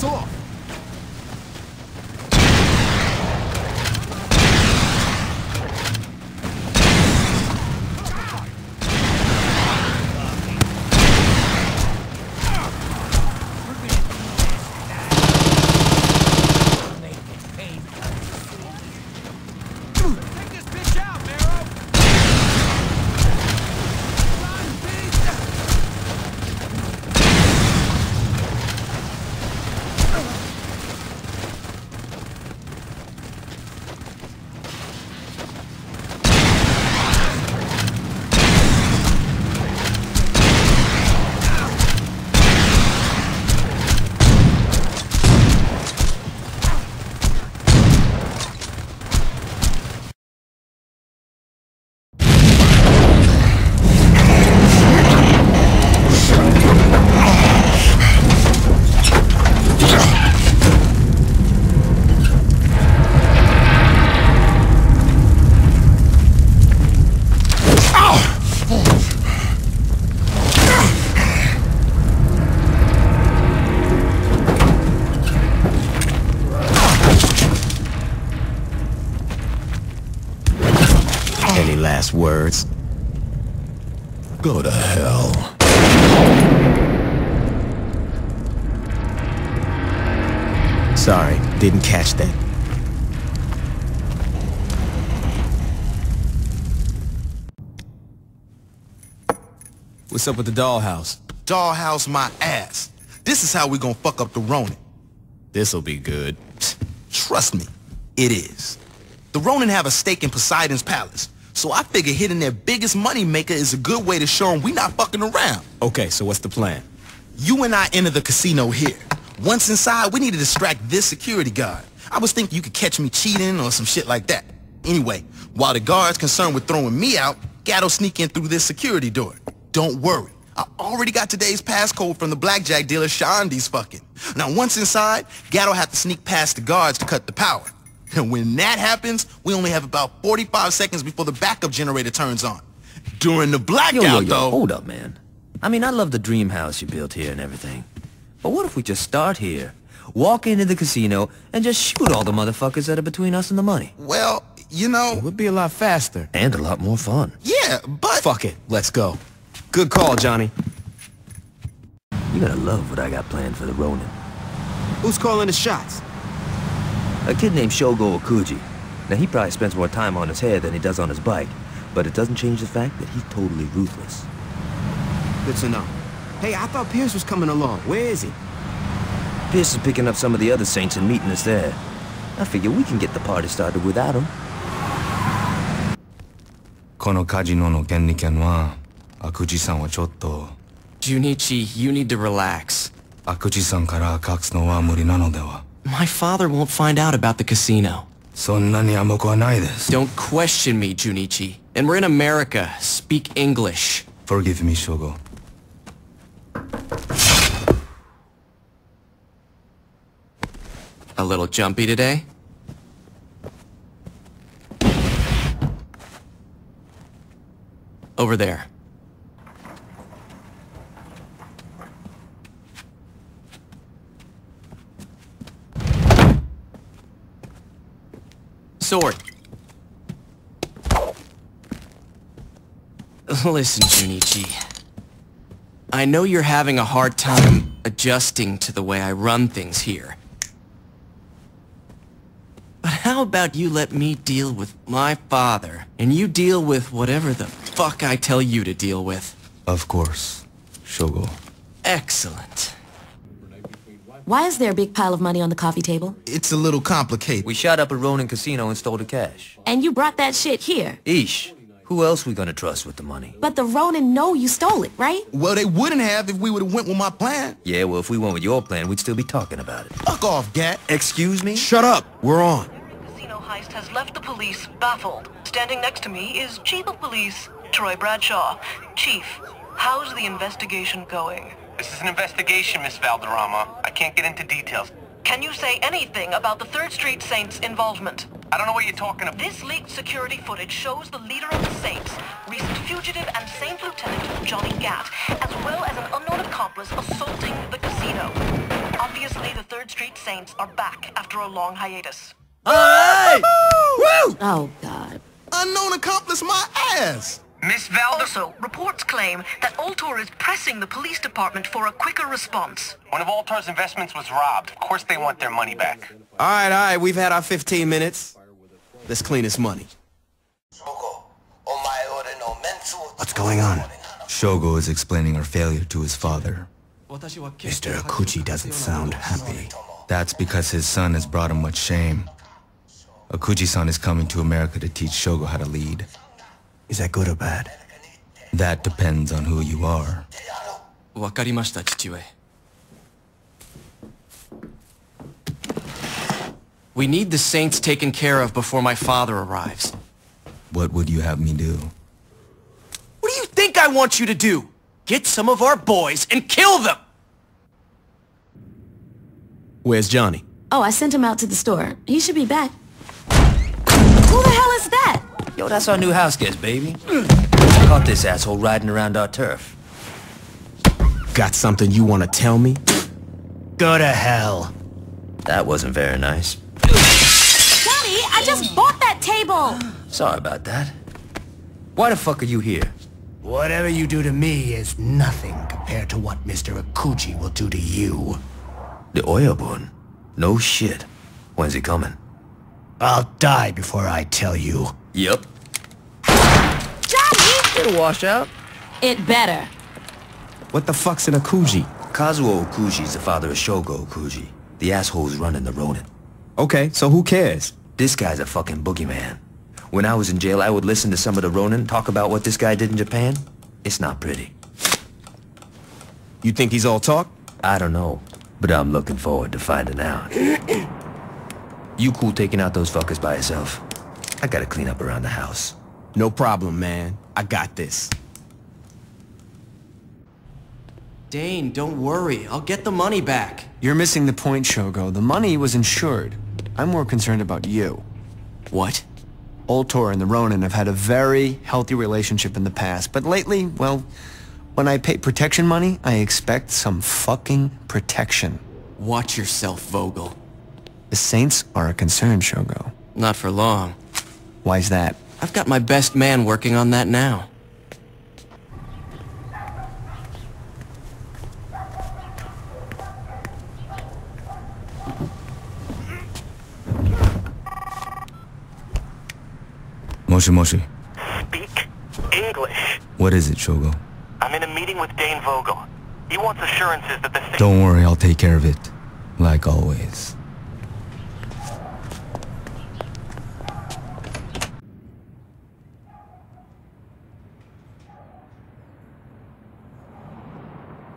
Speaker 17: us off!
Speaker 18: Any last words?
Speaker 21: Go to hell.
Speaker 18: Sorry, didn't catch that.
Speaker 10: What's up with the dollhouse?
Speaker 13: Dollhouse my ass. This is how we gonna fuck up the Ronin.
Speaker 10: This'll be good.
Speaker 13: Trust me, it is. The Ronin have a stake in Poseidon's palace, so I figure hitting their biggest money maker is a good way to show them we not fucking around.
Speaker 10: Okay, so what's the plan?
Speaker 13: You and I enter the casino here. Once inside, we need to distract this security guard. I was thinking you could catch me cheating or some shit like that. Anyway, while the guard's concerned with throwing me out, Gatto sneak in through this security door. Don't worry, I already got today's passcode from the blackjack dealer Shandi's fucking. Now once inside, Gatto have to sneak past the guards to cut the power. And when that happens, we only have about 45 seconds before the backup generator turns on. During the blackout, though...
Speaker 18: Hold up, man. I mean, I love the dream house you built here and everything. But what if we just start here, walk into the casino, and just shoot all the motherfuckers that are between us and the money?
Speaker 13: Well, you know...
Speaker 10: It would be a lot faster.
Speaker 18: And a lot more fun.
Speaker 13: Yeah, but...
Speaker 10: Fuck it, let's go. Good call, Johnny.
Speaker 18: You're gonna love what I got planned for the Ronin.
Speaker 22: Who's calling the shots?
Speaker 18: A kid named Shogo Okuji. Now, he probably spends more time on his head than he does on his bike, but it doesn't change the fact that he's totally ruthless.
Speaker 22: Good to know. Hey, I thought Pierce was coming along. Where is he?
Speaker 18: Pierce is picking up some of the other Saints and meeting us there. I figure we can get the party started without him.
Speaker 12: このカジノの権利権は、アクジさんはちょっと。
Speaker 19: Junichi, you need to relax.
Speaker 12: アクジさんから隠すのは無理なのでは。
Speaker 19: My father won't find out about the casino.
Speaker 12: そんなに甘くはないです。
Speaker 19: Don't question me, Junichi. And we're in America. Speak English.
Speaker 12: Forgive me, Shogo.
Speaker 19: A little jumpy today? Over there. Sword. Listen, Junichi. I know you're having a hard time adjusting to the way I run things here. But how about you let me deal with my father, and you deal with whatever the fuck I tell you to deal with?
Speaker 12: Of course, Shogo.
Speaker 19: Excellent.
Speaker 23: Why is there a big pile of money on the coffee table?
Speaker 13: It's a little complicated.
Speaker 18: We shot up a Ronin casino and stole the cash.
Speaker 23: And you brought that shit here?
Speaker 18: Ish. Who else we gonna trust with the money?
Speaker 23: But the Ronin know you stole it, right?
Speaker 13: Well, they wouldn't have if we would've went with my plan.
Speaker 18: Yeah, well, if we went with your plan, we'd still be talking about it.
Speaker 13: Fuck off, Gat.
Speaker 18: Excuse me?
Speaker 13: Shut up. We're on.
Speaker 16: The casino heist has left the police baffled. Standing next to me is Chief of Police, Troy Bradshaw. Chief, how's the investigation going?
Speaker 6: This is an investigation, Miss Valderrama. I can't get into details.
Speaker 16: Can you say anything about the 3rd Street Saints' involvement?
Speaker 6: I don't know what you're talking about.
Speaker 16: This leaked security footage shows the leader of the Saints, recent fugitive and Saint Lieutenant Johnny Gat, as well as an unknown accomplice assaulting the casino. Obviously, the 3rd 3rd Street Saints are back after a long hiatus.
Speaker 12: Alright! Woo!
Speaker 23: Oh, God.
Speaker 12: Unknown accomplice my ass!
Speaker 16: Miss Valda. Also, reports claim that Ultor is pressing the police department for a quicker response.
Speaker 6: One of Ultor's investments was robbed. Of course they want their money back.
Speaker 10: Alright, we've had our 15 minutes. Let's clean this money.
Speaker 12: What's going on? Shogo is explaining our failure to his father. Mr. Akuchi doesn't sound happy. That's because his son has brought him much shame. Akuchi-san is coming to America to teach Shogo how to lead. Is that good or bad? That depends on who you are.
Speaker 19: わかりました、父上. We need the Saints taken care of before my father arrives.
Speaker 12: What would you have me do?
Speaker 19: What do you think I want you to do? Get some of our boys and kill them!
Speaker 10: Where's Johnny?
Speaker 23: Oh, I sent him out to the store. He should be back. Who the hell is that?
Speaker 18: Yo, that's our new house guest, baby. Caught this asshole riding around our turf.
Speaker 10: Got something you want to tell me?
Speaker 18: Go to hell. That wasn't very nice.
Speaker 20: Daddy, I just bought that table!
Speaker 18: Sorry about that. Why the fuck are you here?
Speaker 3: Whatever you do to me is nothing compared to what Mr. Akuchi will do to you.
Speaker 18: The Oyabun? No shit. When's he coming?
Speaker 3: I'll die before I tell you.
Speaker 18: Yep.
Speaker 20: Johnny!
Speaker 18: It'll wash out.
Speaker 20: It better.
Speaker 10: What the fuck's an Akuji?
Speaker 18: Kazuo Okuji's the father of Shogo Okuji. The asshole's running the Ronin.
Speaker 10: Okay, so who cares?
Speaker 18: This guy's a fucking boogeyman. When I was in jail, I would listen to some of the Ronin talk about what this guy did in Japan. It's not pretty.
Speaker 10: You think he's all talk?
Speaker 18: I don't know, but I'm looking forward to finding out. You cool taking out those fuckers by yourself? I gotta clean up around the house.
Speaker 10: No problem, man. I got this.
Speaker 19: Dane, don't worry. I'll get the money back.
Speaker 9: You're missing the point, Shogo. The money was insured. I'm more concerned about you.
Speaker 19: What?
Speaker 9: Ultor and the Ronin have had a very healthy relationship in the past, but lately, well, when I pay protection money, I expect some fucking protection.
Speaker 19: Watch yourself, Vogel.
Speaker 9: The Saints are a concern, Shogo.
Speaker 19: Not for long.
Speaker 9: Why's that?
Speaker 19: I've got my best man working on that now.
Speaker 12: Moshi Moshi.
Speaker 6: Speak English.
Speaker 12: What is it, Shogo?
Speaker 6: I'm in a meeting with Dane Vogel. He wants assurances that the...
Speaker 12: Don't worry, I'll take care of it. Like always.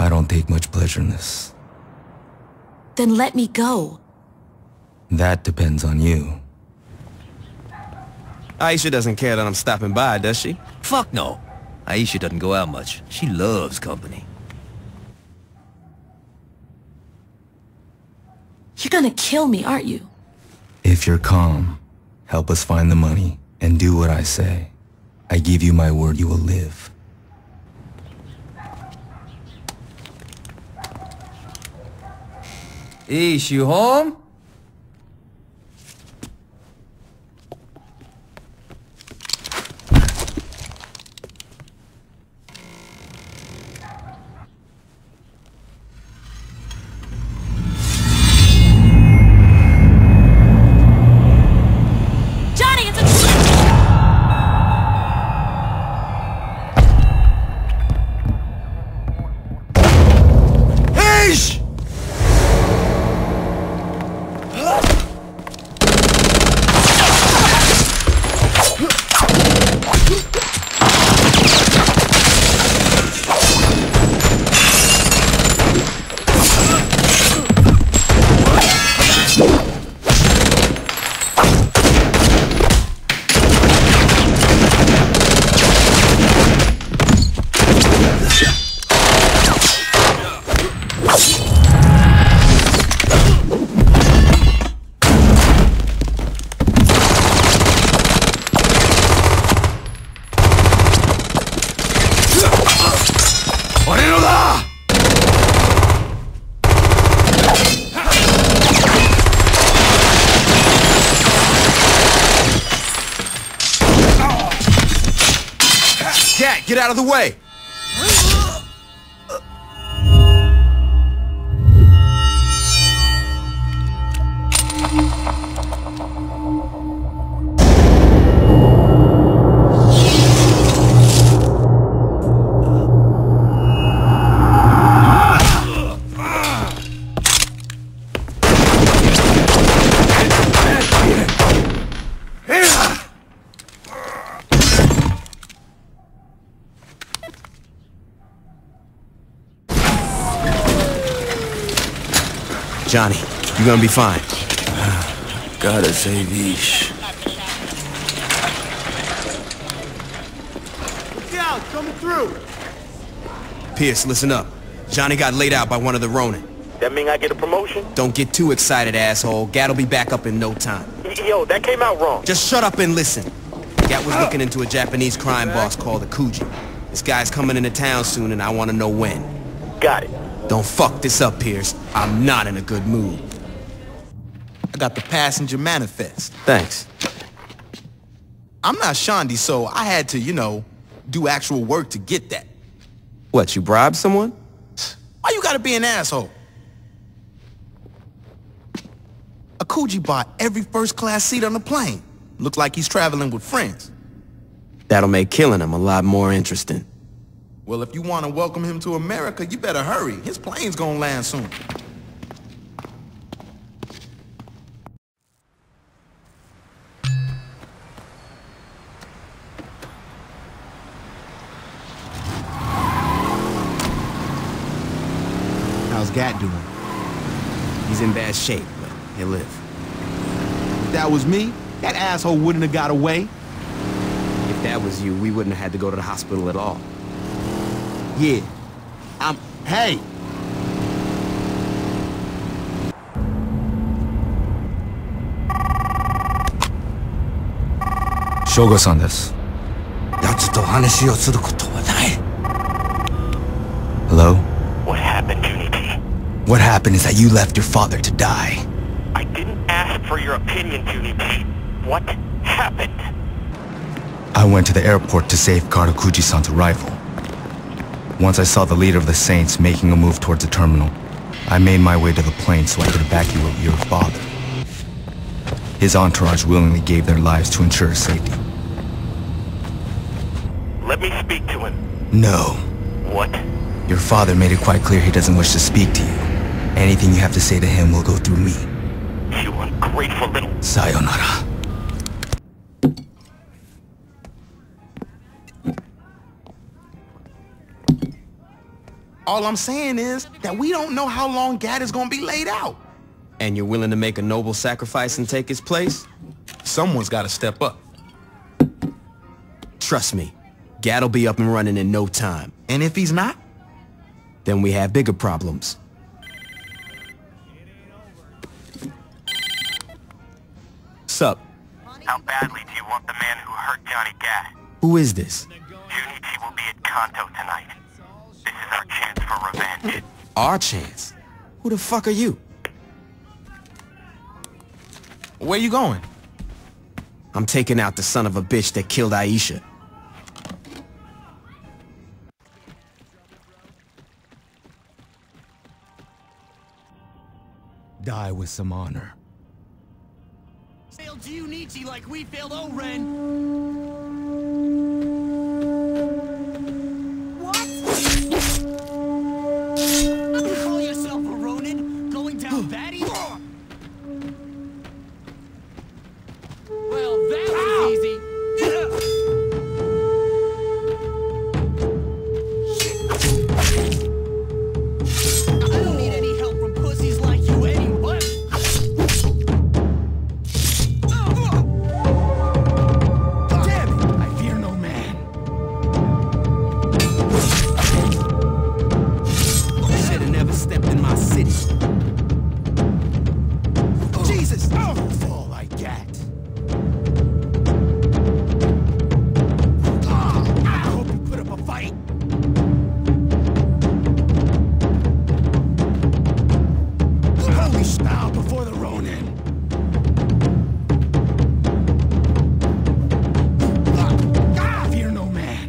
Speaker 12: I don't take much pleasure in this.
Speaker 23: Then let me go.
Speaker 12: That depends on you.
Speaker 10: Aisha doesn't care that I'm stopping by, does she?
Speaker 18: Fuck no. Aisha doesn't go out much. She loves company.
Speaker 23: You're gonna kill me, aren't you?
Speaker 12: If you're calm, help us find the money, and do what I say. I give you my word you will live.
Speaker 18: Ish, you home?
Speaker 13: Get out of the way! Johnny, you're gonna be fine.
Speaker 18: Gotta say these.
Speaker 10: Look out, coming through.
Speaker 13: Pierce, listen up. Johnny got laid out by one of the Ronin.
Speaker 6: That mean I get a promotion?
Speaker 13: Don't get too excited, asshole. Gat'll be back up in no time.
Speaker 6: Yo, that came out wrong.
Speaker 13: Just shut up and listen. Gat was looking into a Japanese crime boss called Akuji. This guy's coming into town soon and I want to know when.
Speaker 6: Got it.
Speaker 13: Don't fuck this up, Pierce. I'm not in a good mood.
Speaker 10: I got the passenger manifest.
Speaker 13: Thanks.
Speaker 10: I'm not Shondi, so I had to, you know, do actual work to get that.
Speaker 13: What, you bribed someone?
Speaker 10: Why you gotta be an asshole? Akuji bought every first-class seat on the plane. Looks like he's traveling with friends.
Speaker 13: That'll make killing him a lot more interesting.
Speaker 10: Well, if you want to welcome him to America, you better hurry. His plane's gonna land soon. How's Gat doing?
Speaker 13: He's in bad shape, but he'll live.
Speaker 10: If that was me, that asshole wouldn't have got away.
Speaker 13: If that was you, we wouldn't have had to go to the hospital at all.
Speaker 10: Yeah. Hey!
Speaker 12: Shogo-san desu. Hello?
Speaker 6: What happened, Junichi?
Speaker 12: What happened is that you left your father to die.
Speaker 6: I didn't ask for your opinion, Junichi. What happened?
Speaker 12: I went to the airport to safeguard Okuji-san's arrival. Once I saw the leader of the Saints making a move towards the terminal, I made my way to the plane so I could evacuate your father. His entourage willingly gave their lives to ensure his safety.
Speaker 6: Let me speak to him.
Speaker 12: No.
Speaker 6: What?
Speaker 12: Your father made it quite clear he doesn't wish to speak to you. Anything you have to say to him will go through me.
Speaker 6: You ungrateful little...
Speaker 12: Sayonara.
Speaker 10: All I'm saying is that we don't know how long Gat is gonna be laid out.
Speaker 13: And you're willing to make a noble sacrifice and take his place?
Speaker 10: Someone's gotta step up.
Speaker 13: Trust me, Gat'll be up and running in no time.
Speaker 10: And if he's not?
Speaker 13: Then we have bigger problems. Sup?
Speaker 7: How badly do you want the man who hurt Johnny Gat?
Speaker 13: Who is this?
Speaker 7: Junichi will be at Kanto tonight. This is our chance for revenge.
Speaker 13: Our chance? Who the fuck are you?
Speaker 10: Where you going?
Speaker 13: I'm taking out the son of a bitch that killed Aisha.
Speaker 12: Die with some honor.
Speaker 2: Failed Junichi like we failed Oren. What? You call yourself a Ronin? Going down that easy? Well, that was easy. I don't need any help from pussies like you anyway. Damn it! I fear no man.
Speaker 13: Should have never stepped in my city.
Speaker 2: Jesus! That's all I got. I hope you put up a fight. Holy bow before the Ronin. Fear no man.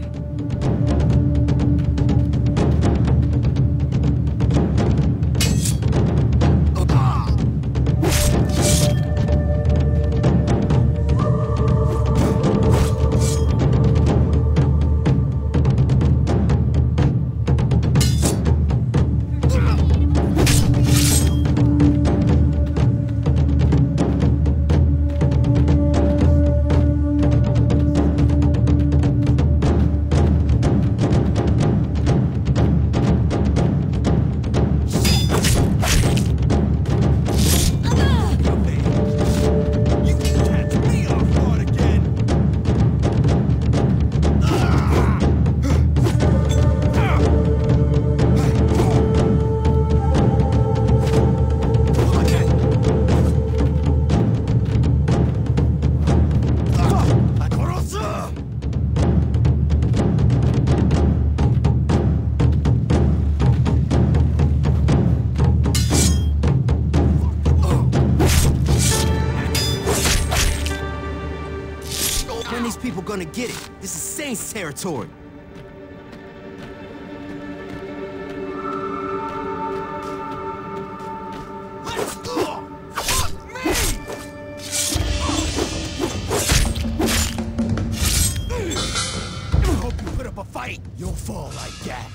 Speaker 13: gonna get it. This is Saints territory.
Speaker 2: Let's go! Fuck me! I hope you put up a fight. You'll fall like that.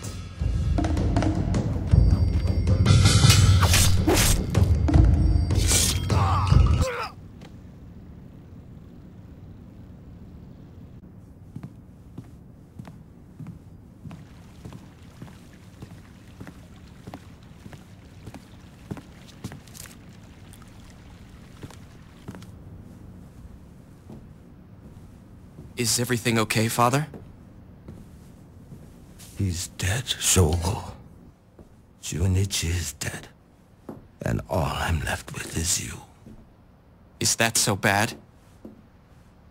Speaker 19: Is everything okay, Father?
Speaker 3: He's dead, Shogo. Junichi is dead. And all I'm left with is you.
Speaker 19: Is that so bad?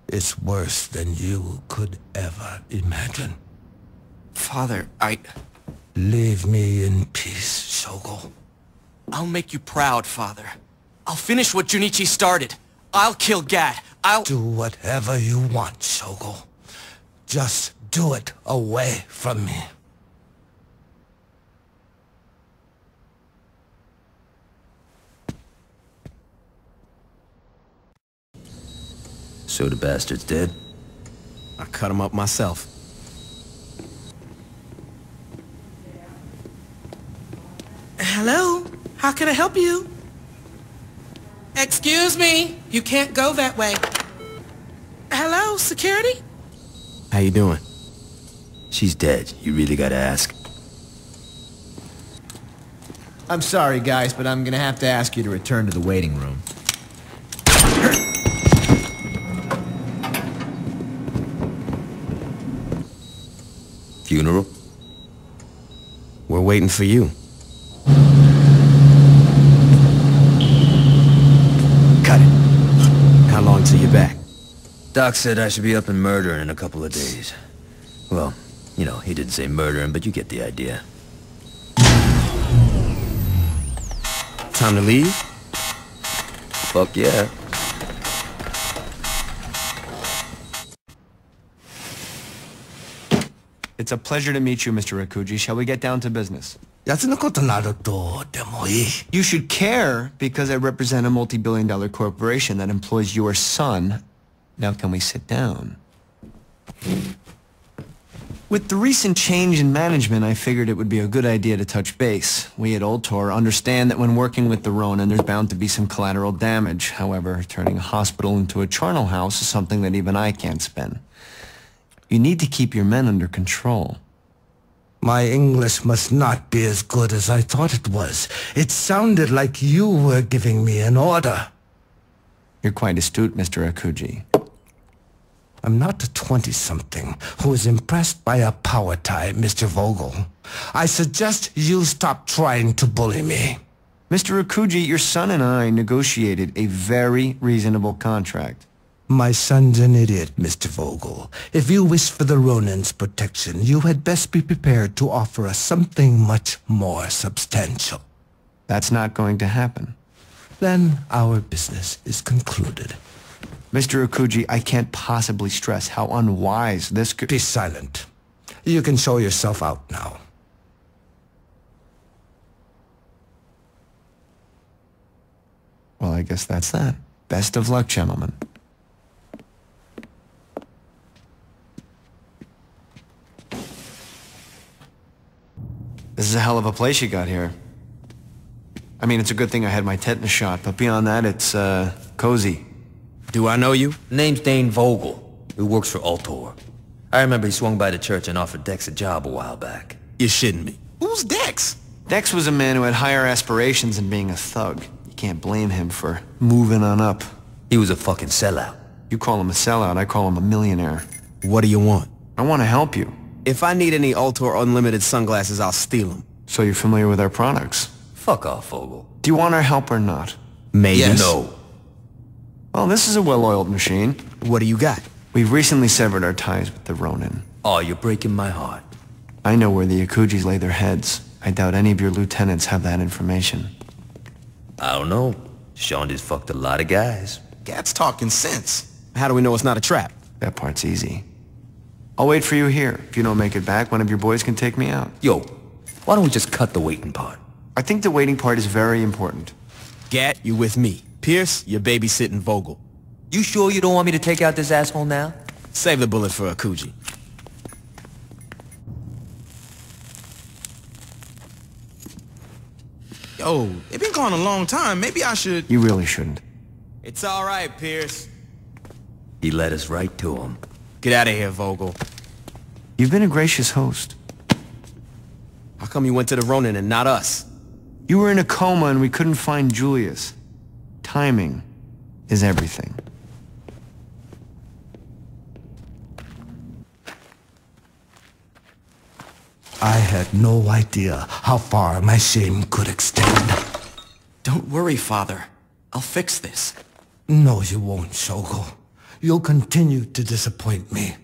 Speaker 3: It's worse than you could ever imagine.
Speaker 19: Father,
Speaker 3: Leave me in peace, Shogo.
Speaker 19: I'll make you proud, Father. I'll finish what Junichi started. I'll kill Gat. I'll...
Speaker 3: Do whatever you want, Shogo. Just do it away from me.
Speaker 18: So the bastard's dead?
Speaker 13: I cut him up myself.
Speaker 4: Hello? How can I help you? Excuse me, you can't go that way. Hello, security?
Speaker 13: How you doing?
Speaker 18: She's dead. You really gotta ask.
Speaker 9: I'm sorry, guys, but I'm gonna have to ask you to return to the waiting room.
Speaker 18: Funeral?
Speaker 13: We're waiting for you. Cut it. How long till you're back?
Speaker 18: Doc said I should be up and murdering in a couple of days. Well, you know, he didn't say murdering, but you get the idea.
Speaker 13: Time to leave?
Speaker 18: Fuck yeah.
Speaker 9: It's a pleasure to meet you, Mr. Akuji. Shall we get down to business? You should care because I represent a multi-billion-dollar corporation that employs your son. Now can we sit down? With the recent change in management, I figured it would be a good idea to touch base. We at Old Tor understand that when working with the Ronin, there's bound to be some collateral damage. However, turning a hospital into a charnel house is something that even I can't spin. You need to keep your men under control.
Speaker 3: My English must not be as good as I thought it was. It sounded like you were giving me an order.
Speaker 9: You're quite astute, Mr. Akuji.
Speaker 3: I'm not a 20-something who is impressed by a power tie, Mr. Vogel. I suggest you stop trying to bully me.
Speaker 9: Mr. Akuji, your son and I negotiated a very reasonable contract.
Speaker 3: My son's an idiot, Mr. Vogel. If you wish for the Ronin's protection, you had best be prepared to offer us something much more substantial.
Speaker 9: That's not going to happen.
Speaker 3: Then our business is concluded.
Speaker 9: Mr. Akuji, I can't possibly stress how unwise this could...
Speaker 3: Be silent. You can show yourself out now.
Speaker 9: Well, I guess that's that. Best of luck, gentlemen. This is a hell of a place you got here. I mean, it's a good thing I had my tetanus shot, but beyond that, it's, cozy.
Speaker 13: Do I know you?
Speaker 18: Name's Dane Vogel, who works for Altor. I remember he swung by the church and offered Dex a job a while back.
Speaker 13: You're shitting me. Who's Dex?
Speaker 9: Dex was a man who had higher aspirations than being a thug. You can't blame him for moving on up.
Speaker 18: He was a fucking sellout.
Speaker 9: You call him a sellout, I call him a millionaire.
Speaker 13: What do you want?
Speaker 9: I want to help you.
Speaker 13: If I need any Altor Unlimited sunglasses, I'll steal them.
Speaker 9: So you're familiar with our products?
Speaker 18: Fuck off, Vogel.
Speaker 9: Do you want our help or not?
Speaker 13: Maybe.
Speaker 18: Yes. No.
Speaker 9: Well, this is a well-oiled machine.
Speaker 13: What do you got?
Speaker 9: We've recently severed our ties with the Ronin.
Speaker 18: Oh, you're breaking my heart.
Speaker 9: I know where the Akujis lay their heads. I doubt any of your lieutenants have that information.
Speaker 18: I don't know. Sean just fucked a lot of guys.
Speaker 13: Gat's talking sense. How do we know it's not a trap?
Speaker 9: That part's easy. I'll wait for you here. If you don't make it back, one of your boys can take me out.
Speaker 18: Yo, why don't we just cut the waiting part?
Speaker 9: I think the waiting part is very important.
Speaker 22: Gat, you with me. Pierce, you're babysitting Vogel.
Speaker 18: You sure you don't want me to take out this asshole now?
Speaker 22: Save the bullet for Akuji. Yo, they've been gone a long time. Maybe I should...
Speaker 9: You really shouldn't.
Speaker 22: It's all right, Pierce.
Speaker 18: He led us right to him.
Speaker 22: Get out of here, Vogel.
Speaker 9: You've been a gracious host.
Speaker 22: How come you went to the Ronin and not us?
Speaker 9: You were in a coma and we couldn't find Julius. Timing is everything.
Speaker 3: I had no idea how far my shame could extend.
Speaker 19: Don't worry, Father. I'll fix this.
Speaker 3: No, you won't, Shogo. You'll continue to disappoint me.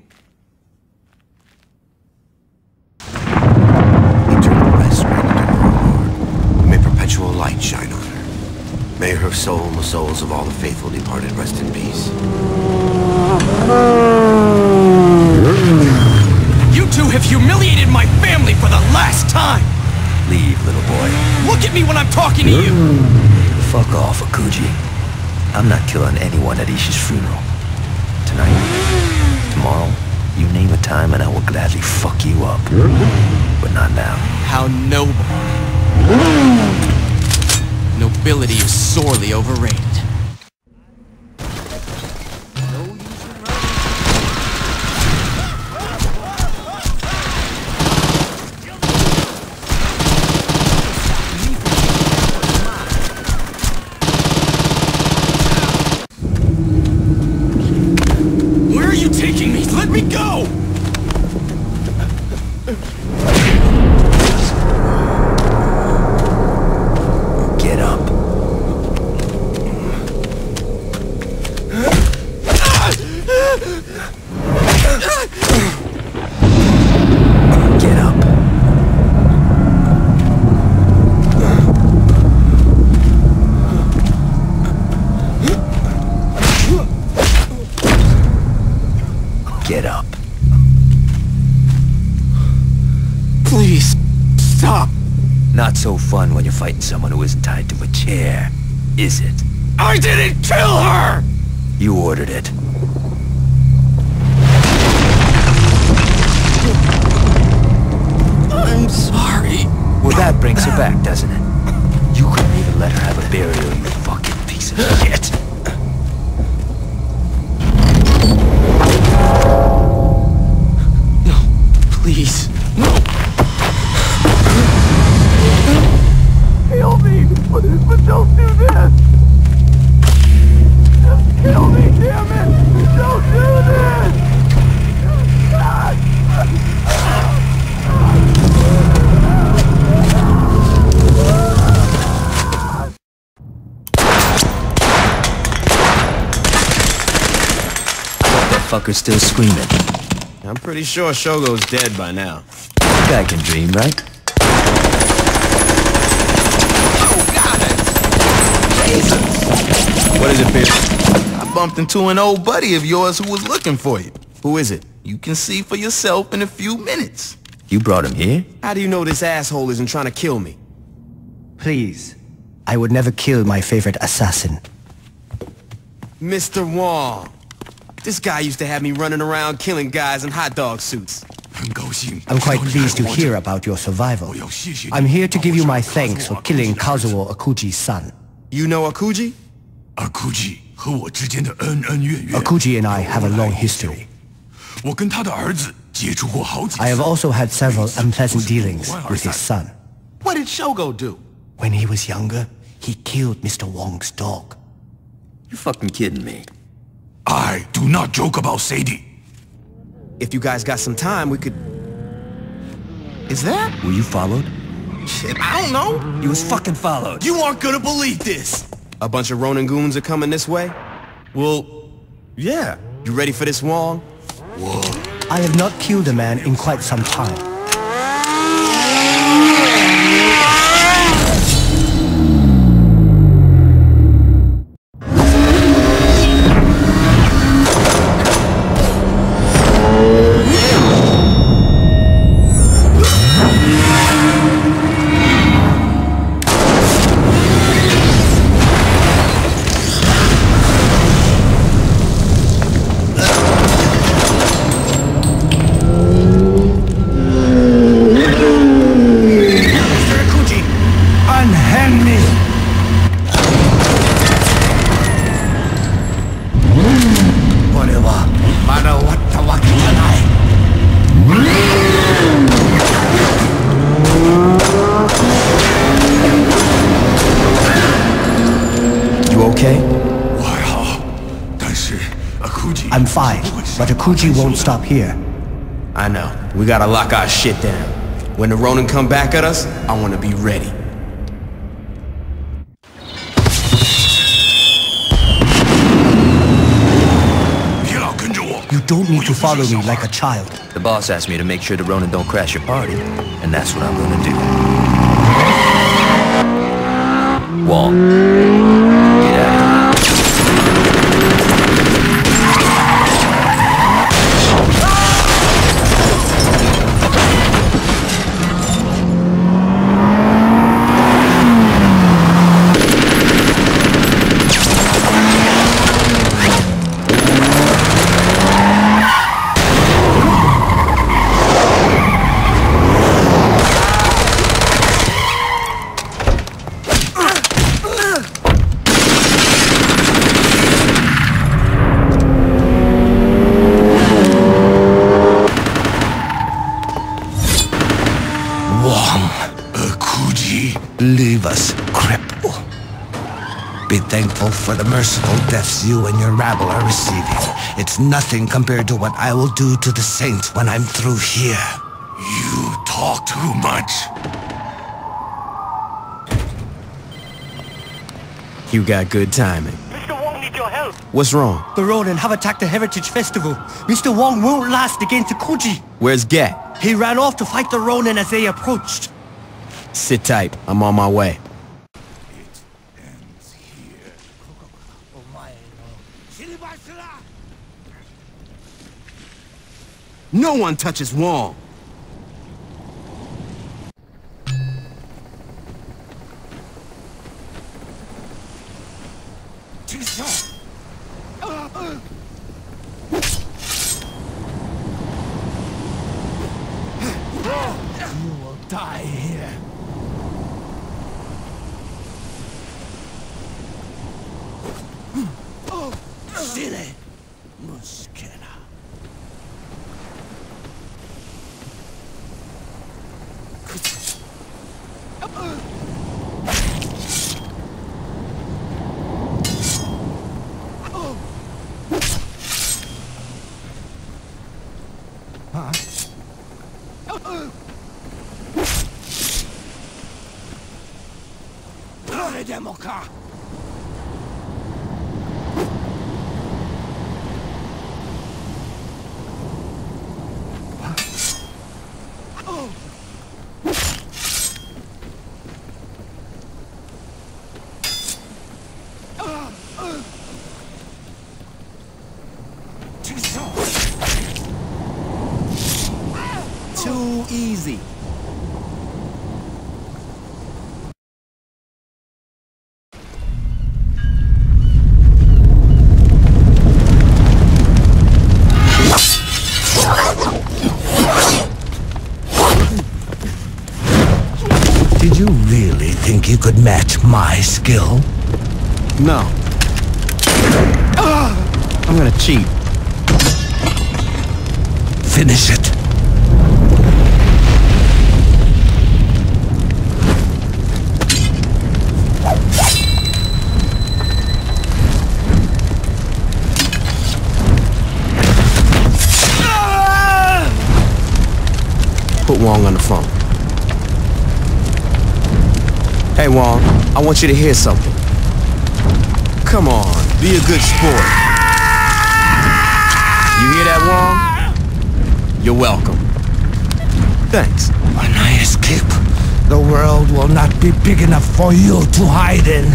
Speaker 8: Eternal rest granted to her, Lord. May perpetual light shine on her. May her soul and the souls of all the faithful departed rest in peace.
Speaker 2: You two have humiliated my family for the last time!
Speaker 18: Leave, little boy.
Speaker 2: Look at me when I'm talking to you!
Speaker 18: Fuck off, Akuji. I'm not killing anyone at Ishi's funeral. Tonight, tomorrow, you name a time and I will gladly fuck you up. But not now.
Speaker 19: How noble. Nobility is sorely overrated.
Speaker 2: Where are you taking me? Let me go!
Speaker 18: Get up. Get up. Get up.
Speaker 2: Please, stop.
Speaker 18: Not so fun when you're fighting someone who isn't tied to a chair, is it?
Speaker 2: I didn't kill her!
Speaker 18: You ordered it.
Speaker 2: I'm sorry.
Speaker 18: Well, that brings her back, doesn't it? You couldn't even let her have a burial, you fucking piece of shit.
Speaker 19: No, please. No.
Speaker 2: Kill me, but don't do this! Just kill me, damn it! Don't do this!
Speaker 18: That fucker's still screaming.
Speaker 22: I'm pretty sure Shogo's dead by now.
Speaker 18: That guy can dream, right?
Speaker 22: What is it, Pierce? I bumped into an old buddy of yours who was looking for you. Who is it? You can see for yourself in a few minutes.
Speaker 18: You brought him here?
Speaker 22: How do you know this asshole isn't trying to kill me?
Speaker 14: Please. I would never kill my favorite assassin.
Speaker 22: Mr. Wong. This guy used to have me running around killing guys in hot dog suits.
Speaker 14: I'm quite pleased to hear about your survival. I'm here to give you my thanks for killing Kazuo Akuji's son.
Speaker 22: You know Akuji?
Speaker 14: Akuji and I have a long history. I have also had several unpleasant dealings with his son.
Speaker 10: What did Shogo do?
Speaker 14: When he was younger, he killed Mr. Wong's dog.
Speaker 18: You fucking kidding me?
Speaker 21: I do not joke about Sadie.
Speaker 22: If you guys got some time, we could... Is that?
Speaker 18: Were you followed?
Speaker 22: Shit, I don't know.
Speaker 18: You was fucking followed.
Speaker 22: You aren't gonna believe this. A bunch of Ronin goons are coming this way? Well, yeah. You ready for this, Wong?
Speaker 14: Whoa. I have not killed a man in quite some time.
Speaker 9: okay?
Speaker 14: I'm fine, but Akuji won't stop here.
Speaker 22: I know. We gotta lock our shit down. When the Ronin come back at us, I wanna be ready.
Speaker 14: You don't need to follow me like a child.
Speaker 18: The boss asked me to make sure the Ronin don't crash your party, and that's what I'm gonna do. Wall. Get out of here.
Speaker 3: Leave us, cripple. Be thankful for the merciful deaths you and your rabble are receiving. It's nothing compared to what I will do to the Saints when I'm through here.
Speaker 21: You talk too much.
Speaker 22: You got good timing.
Speaker 7: Mr. Wong needs your help.
Speaker 22: What's wrong?
Speaker 14: The Ronin have attacked the Heritage Festival. Mr. Wong won't last against Akuji.
Speaker 22: Where's Gat?
Speaker 14: He ran off to fight the Ronin as they approached.
Speaker 22: Sit tight. I'm on my way. No one touches Wong.
Speaker 3: You will die here. Silly Muskela. Demoka.
Speaker 22: Too easy.
Speaker 3: Did you really think you could match my skill?
Speaker 22: No. I'm gonna cheat.
Speaker 3: Finish it.
Speaker 22: Put Wong on the phone. Hey Wong, I want you to hear something. Come on, be a good sport. You hear that, Wong? You're welcome. Thanks.
Speaker 3: When I escape, the world will not be big enough for you to hide in.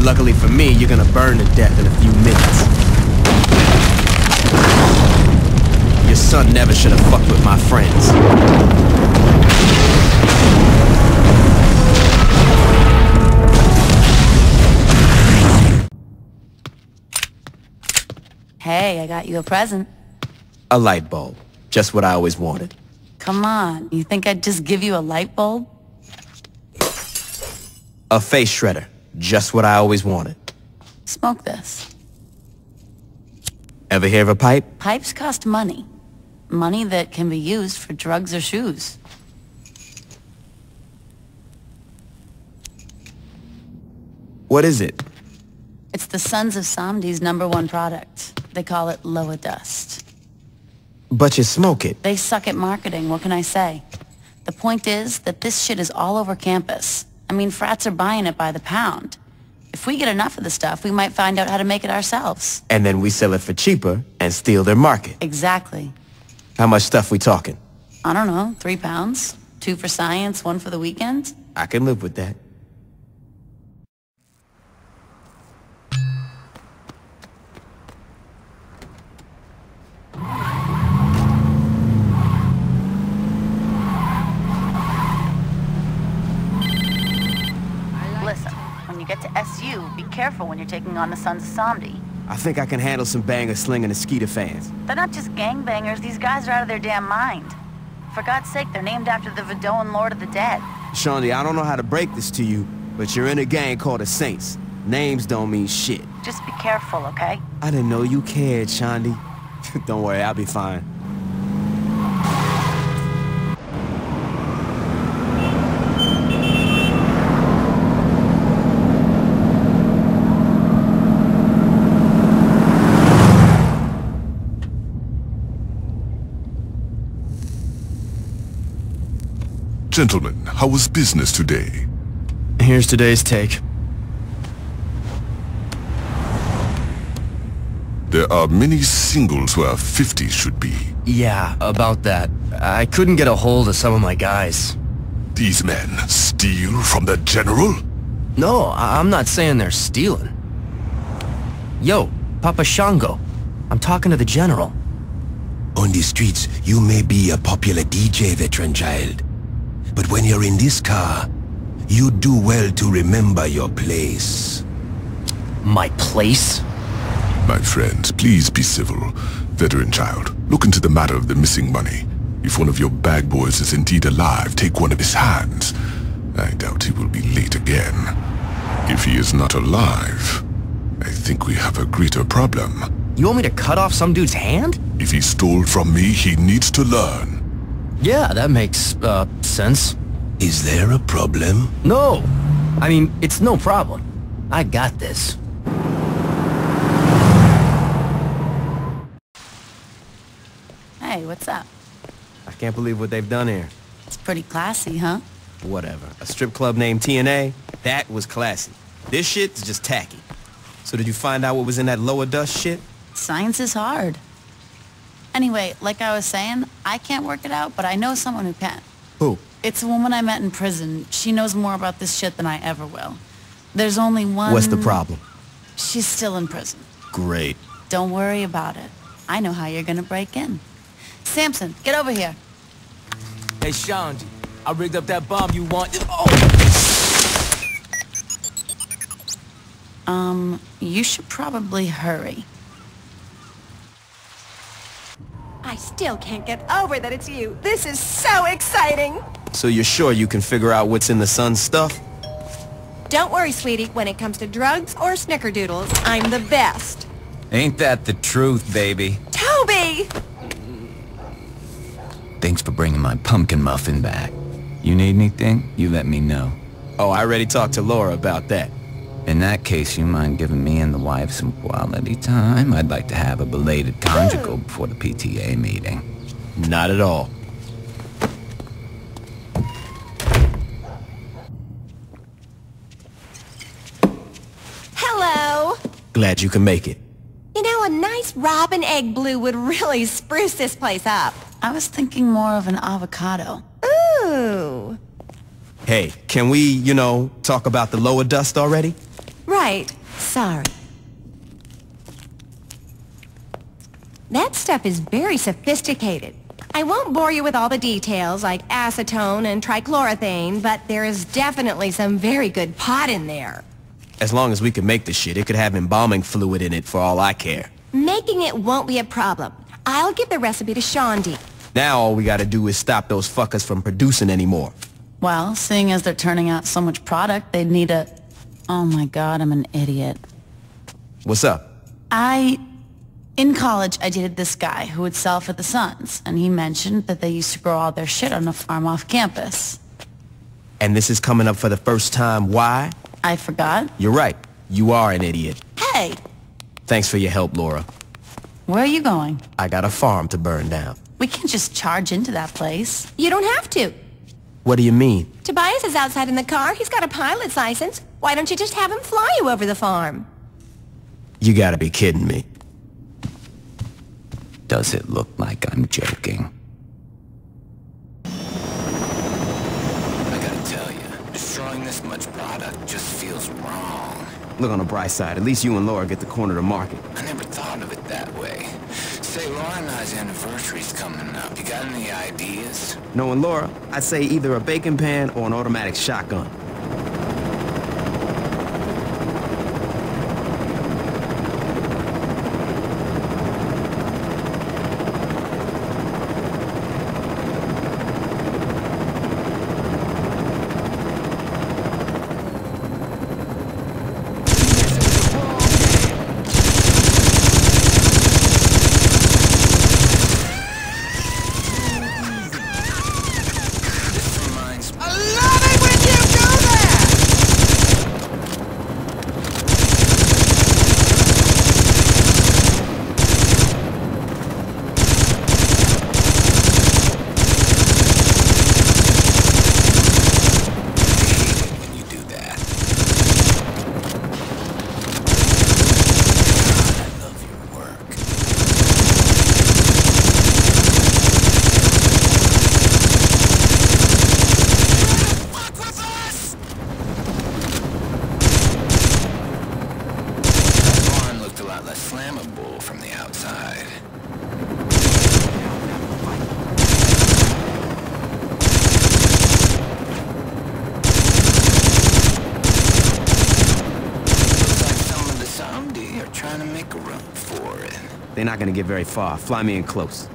Speaker 22: Luckily for me, you're gonna burn to death in a few minutes. Your son never should have fucked with my friends.
Speaker 23: Hey, I got you a present.
Speaker 22: A light bulb. Just what I always wanted.
Speaker 23: Come on, you think I'd just give you a light bulb?
Speaker 22: A face shredder. Just what I always wanted.
Speaker 23: Smoke this.
Speaker 22: Ever hear of a pipe?
Speaker 23: Pipes cost money. Money that can be used for drugs or shoes.
Speaker 22: What is it?
Speaker 1: It's the Sons of Samedi's #1 product. They call it Loa Dust.
Speaker 13: But you smoke it.
Speaker 1: They suck at marketing, what can I say? The point is that this shit is all over campus. I mean, frats are buying it by the pound. If we get enough of the stuff, we might find out how to make it ourselves.
Speaker 13: And then we sell it for cheaper and steal their market.
Speaker 1: Exactly.
Speaker 13: How much stuff we talking?
Speaker 1: I don't know, 3 pounds? 2 for science, 1 for the weekend?
Speaker 13: I can live with that.
Speaker 1: Listen, when you get to SU, be careful when you're taking on the Sons of Samedi.
Speaker 13: I think I can handle some bangers slinging mosquito fans.
Speaker 1: They're not just gangbangers, these guys are out of their damn mind. For God's sake, they're named after the Vidoan Lord of the Dead.
Speaker 13: Shondi, I don't know how to break this to you, but you're in a gang called the Saints. Names don't mean shit.
Speaker 1: Just be careful, okay?
Speaker 13: I didn't know you cared, Shondi. Don't worry, I'll be fine.
Speaker 21: Gentlemen, how was business today?
Speaker 19: Here's today's take.
Speaker 21: There are many singles where 50 should be.
Speaker 19: Yeah, about that. I couldn't get a hold of some of my guys.
Speaker 21: These men steal from the General?
Speaker 19: No, I'm not saying they're stealing. Yo, Papa Shango. I'm talking to the General.
Speaker 8: On the streets, you may be a popular DJ, veteran child. But when you're in this car, you do well to remember your place.
Speaker 19: My place?
Speaker 21: My friends, please be civil. Veteran child, look into the matter of the missing money. If one of your bag boys is indeed alive, take one of his hands. I doubt he will be late again. If he is not alive, I think we have a greater problem.
Speaker 19: You want me to cut off some dude's hand?
Speaker 21: If he stole from me, he needs to learn.
Speaker 19: Yeah, that makes, sense.
Speaker 8: Is there a problem?
Speaker 19: No! I mean, it's no problem. I got this.
Speaker 1: Hey, what's up?
Speaker 13: I can't believe what they've done here.
Speaker 1: It's pretty classy, huh?
Speaker 13: Whatever. A strip club named TNA? That was classy. This shit is just tacky. So did you find out what was in that Loa Dust shit?
Speaker 1: Science is hard. Anyway, like I was saying, I can't work it out, but I know someone who can.
Speaker 13: Who?
Speaker 1: It's a woman I met in prison. She knows more about this shit than I ever will. There's only one...
Speaker 13: What's the problem?
Speaker 1: She's still in prison.
Speaker 13: Great.
Speaker 1: Don't worry about it. I know how you're gonna break in. Samson, get over here.
Speaker 11: Hey, Shondi, I rigged up that bomb you want.
Speaker 1: You should probably hurry.
Speaker 15: I still can't get over that it's you. This is so exciting.
Speaker 13: So you're sure you can figure out what's in the Sun's stuff?
Speaker 15: Don't worry, sweetie. When it comes to drugs or snickerdoodles, I'm the best.
Speaker 12: Ain't that the truth, baby?
Speaker 15: Toby!
Speaker 12: Thanks for bringing my pumpkin muffin back. You need anything? You let me know.
Speaker 13: Oh, I already talked to Laura about that.
Speaker 12: In that case, you mind giving me and the wife some quality time? I'd like to have a belated conjugal before the PTA meeting.
Speaker 13: Not at all.
Speaker 15: Hello.
Speaker 13: Glad you can make it.
Speaker 15: You know, a nice robin egg blue would really spruce this place up.
Speaker 1: I was thinking more of an avocado.
Speaker 15: Ooh.
Speaker 13: Hey, can we, talk about the Loa Dust already?
Speaker 15: Right. Sorry. That stuff is very sophisticated. I won't bore you with all the details like acetone and trichloroethane, but there is definitely some very good pot in there.
Speaker 13: As long as we can make the shit, it could have embalming fluid in it for all I care.
Speaker 15: Making it won't be a problem. I'll give the recipe to Shondi.
Speaker 13: Now all we gotta do is stop those fuckers from producing anymore.
Speaker 1: Well, seeing as they're turning out so much product, they'd need a... Oh my god, I'm an idiot.
Speaker 13: What's up?
Speaker 1: In college, I dated this guy who would sell for the Sons, and he mentioned that they used to grow all their shit on a farm off campus.
Speaker 13: And this is coming up for the first time. Why?
Speaker 1: I forgot.
Speaker 13: You're right. You are an idiot.
Speaker 1: Hey!
Speaker 18: Thanks for your help, Laura.
Speaker 1: Where are you going?
Speaker 18: I got a farm to burn down.
Speaker 1: We can't just charge into that place.
Speaker 15: You don't have to.
Speaker 18: What do you mean?
Speaker 15: Tobias is outside in the car. He's got a pilot's license. Why don't you just have him fly you over the farm?
Speaker 18: You gotta be kidding me.
Speaker 12: Does it look like I'm joking? I gotta tell you, destroying this much product just feels wrong.
Speaker 18: Look on the bright side. At least you and Laura get to corner the market.
Speaker 12: I never thought of it that way. Say, Laura and I's anniversary's coming up. You got any ideas?
Speaker 18: Knowing Laura, I'd say either a bacon pan or an automatic shotgun. They're not gonna get very far. Fly me in close.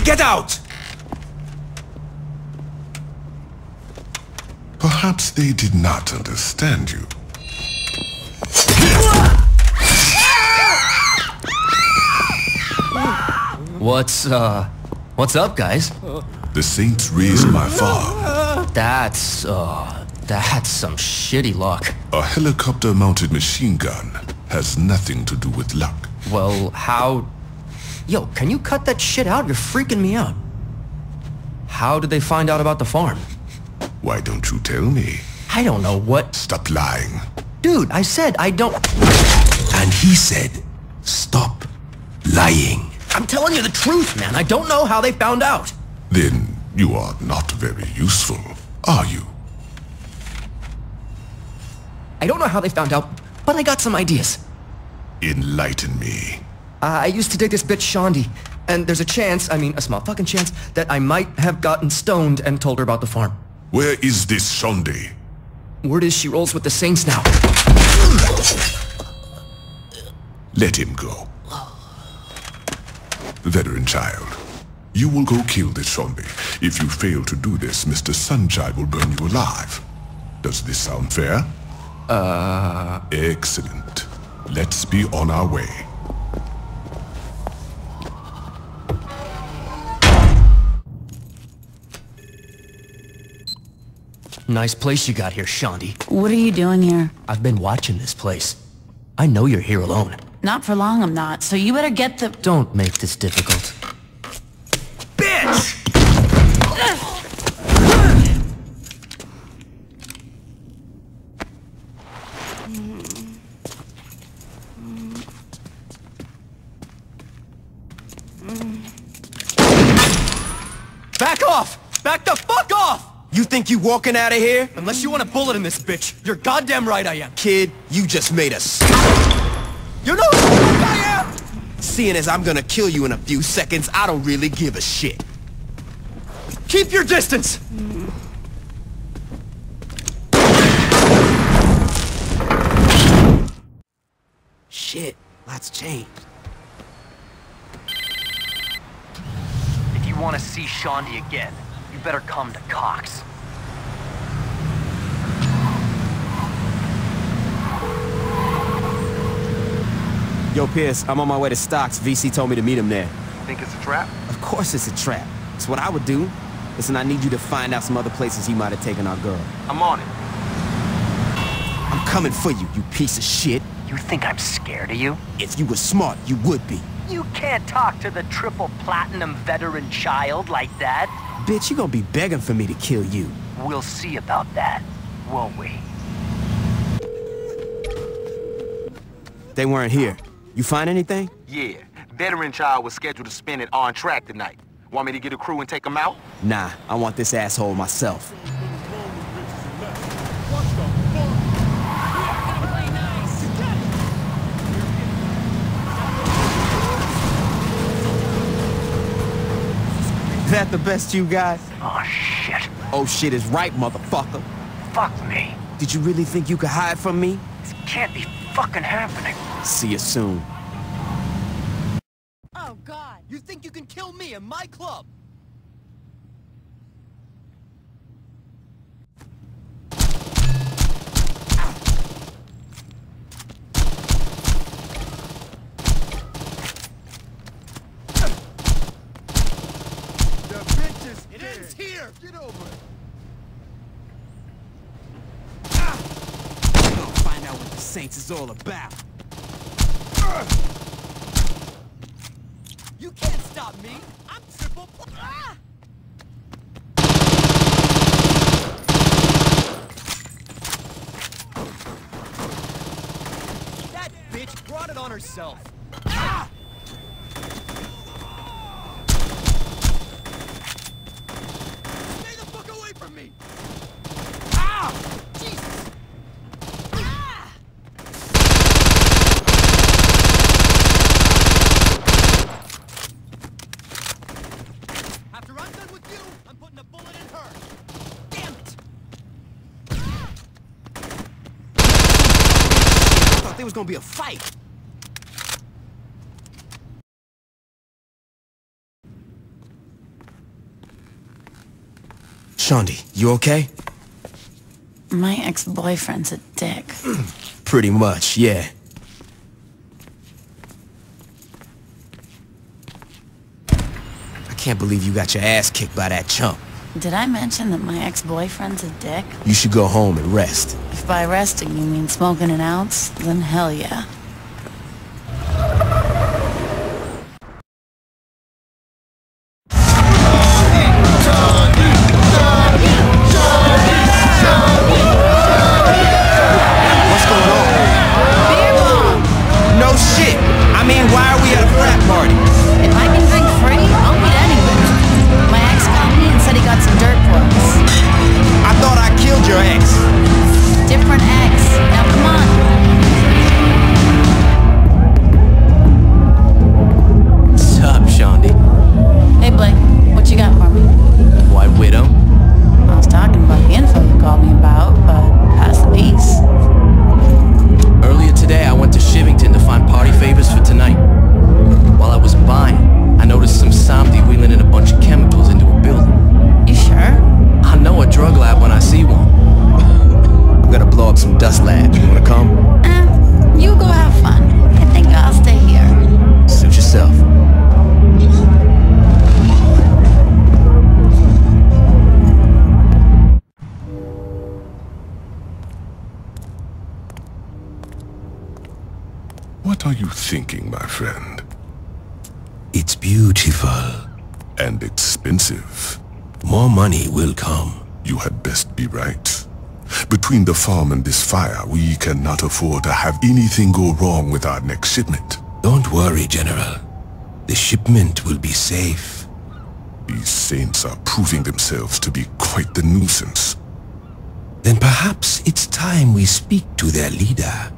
Speaker 3: Get out!
Speaker 21: Perhaps they did not understand you.
Speaker 5: What's up, guys?
Speaker 21: The Saints raised my farm.
Speaker 5: That's some shitty luck.
Speaker 21: A helicopter-mounted machine gun has nothing to do with luck.
Speaker 5: Well, how... Yo, can you cut that shit out? You're freaking me out. How did they find out about the farm?
Speaker 21: Why don't you tell me?
Speaker 5: I don't know what...
Speaker 21: Stop lying.
Speaker 5: Dude, I said I don't...
Speaker 8: And he said, stop lying.
Speaker 5: I'm telling you the truth, man. I don't know how they found out.
Speaker 21: Then you are not very useful, are you?
Speaker 5: I don't know how they found out, but I got some ideas.
Speaker 21: Enlighten me.
Speaker 5: I used to dig this bitch Shondi, and there's a chance, a small fucking chance, that I might have gotten stoned and told her about the farm.
Speaker 21: Where is this Shondi?
Speaker 5: Word is she rolls with the Saints now.
Speaker 21: Let him go. Veteran child, you will go kill this Shondi. If you fail to do this, Mr. Sunchild will burn you alive. Does this sound fair? Excellent. Let's be on our way.
Speaker 5: Nice place you got here, Shandy.
Speaker 1: What are you doing here?
Speaker 5: I've been watching this place. I know you're here alone.
Speaker 1: Not for long, I'm not, so you better get the...
Speaker 5: Don't make this difficult.
Speaker 1: Bitch!
Speaker 5: Back off! Back the fuck off!
Speaker 22: You think you walking out of here?
Speaker 5: Unless you want a bullet in this bitch, you're goddamn right I am.
Speaker 22: Kid, you just made us.
Speaker 5: You know who the fuck I am?
Speaker 22: Seeing as I'm gonna kill you in a few seconds, I don't really give a shit.
Speaker 5: Keep your distance!
Speaker 22: Shit, lots changed.
Speaker 16: If you want to see Shandy again, you better come to Cox.
Speaker 22: Yo, Pierce, I'm on my way to Stocks. VC told me to meet him there.
Speaker 16: Think it's a trap?
Speaker 22: Of course it's a trap. It's what I would do. Listen, I need you to find out some other places he might have taken our girl.
Speaker 16: I'm on it.
Speaker 22: I'm coming for you, you piece of shit.
Speaker 16: You think I'm scared of you?
Speaker 22: If you were smart, you would be.
Speaker 16: You can't talk to the triple platinum veteran child like that.
Speaker 22: Bitch, you gonna be begging for me to kill you.
Speaker 16: We'll see about that, won't we?
Speaker 22: They weren't here. You find anything?
Speaker 17: Yeah. Veteran child was scheduled to spin it on track tonight. Want me to get a crew and take him out?
Speaker 22: Nah, I want this asshole myself. That the best you got?
Speaker 16: Oh, shit.
Speaker 22: Oh, shit is right, motherfucker.
Speaker 16: Fuck me.
Speaker 22: Did you really think you could hide from me?
Speaker 16: This can't be fucking happening.
Speaker 22: See you soon.
Speaker 19: Oh, God. You think you can kill me in my club?
Speaker 2: It ends here! Get over it!
Speaker 22: We're gonna find out what the Saints is all about.
Speaker 19: You can't stop me! I'm triple... Ah! That bitch brought it on herself. Ah! Stay the fuck away from me! Ah! Jesus! Ah! After I'm done with you, I'm putting a bullet in her. Damn it!
Speaker 22: I thought there was gonna be a fight. Shandy, you okay?
Speaker 1: My ex-boyfriend's a dick.
Speaker 22: Pretty much, yeah. I can't believe you got your ass kicked by that chump.
Speaker 1: Did I mention that my ex-boyfriend's a dick?
Speaker 22: You should go home and rest.
Speaker 1: If by resting you mean smoking an ounce, then hell yeah.
Speaker 22: What's going on?
Speaker 1: Beer bomb!
Speaker 22: No shit! I mean, why are we at a frat party?
Speaker 1: If I can drink free, I'll meet anywhere. My ex called me and said he got some dirt plugs.
Speaker 22: I thought I killed your ex.
Speaker 1: Different ex. Now come on.
Speaker 21: What are you thinking, my friend?
Speaker 8: It's beautiful.
Speaker 21: And expensive.
Speaker 8: More money will come.
Speaker 21: You had best be right. Between the farm and this fire, we cannot afford to have anything go wrong with our next shipment.
Speaker 8: Don't worry, General. The shipment will be safe.
Speaker 21: These saints are proving themselves to be quite the nuisance.
Speaker 8: Then perhaps it's time we speak to their leader.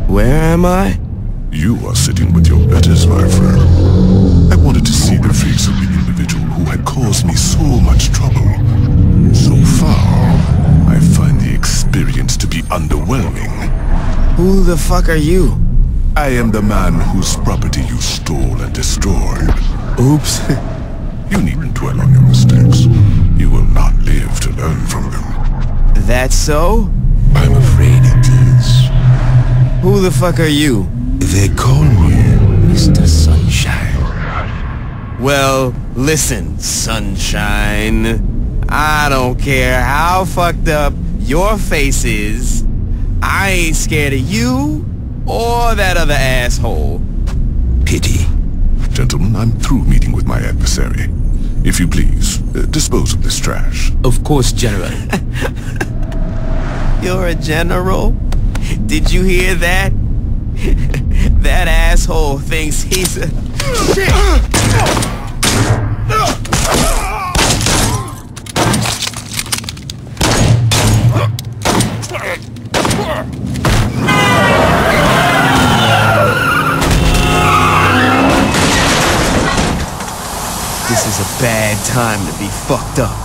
Speaker 18: Where am I?
Speaker 21: You are sitting with your betters, my friend. I wanted to see the face of the individual who had caused me so much trouble. So far, I find the experience to be underwhelming.
Speaker 18: Who the fuck are you?
Speaker 21: I am the man whose property you stole and destroyed.
Speaker 18: Oops.
Speaker 21: You needn't dwell on your mistakes. You will not live to learn from them.
Speaker 18: That's so?
Speaker 8: I'm afraid it is.
Speaker 18: Who the fuck are you?
Speaker 8: They call me Mr. Sunshine.
Speaker 18: Well, listen, Sunshine. I don't care how fucked up your face is. I ain't scared of you or that other asshole.
Speaker 8: Pity.
Speaker 21: Gentlemen, I'm through meeting with my adversary. If you please, dispose of this trash.
Speaker 5: Of course, General.
Speaker 18: You're a general? Did you hear that? That asshole thinks he's a... This is a bad time to be fucked up.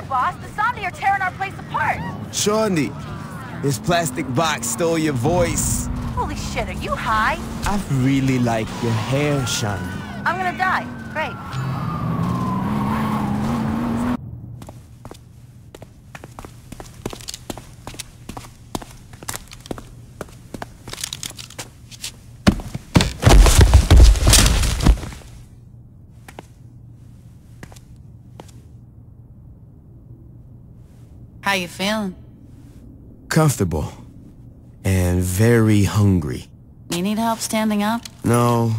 Speaker 4: Boss, the Samedi are tearing our place apart.
Speaker 18: Shawnee, this plastic box stole your voice.
Speaker 4: Holy shit, are you high?
Speaker 18: I really like your hair, Shawnee.
Speaker 4: I'm gonna die. Great.
Speaker 1: How you feeling?
Speaker 18: Comfortable. And very hungry.
Speaker 1: You need help standing up?
Speaker 18: No,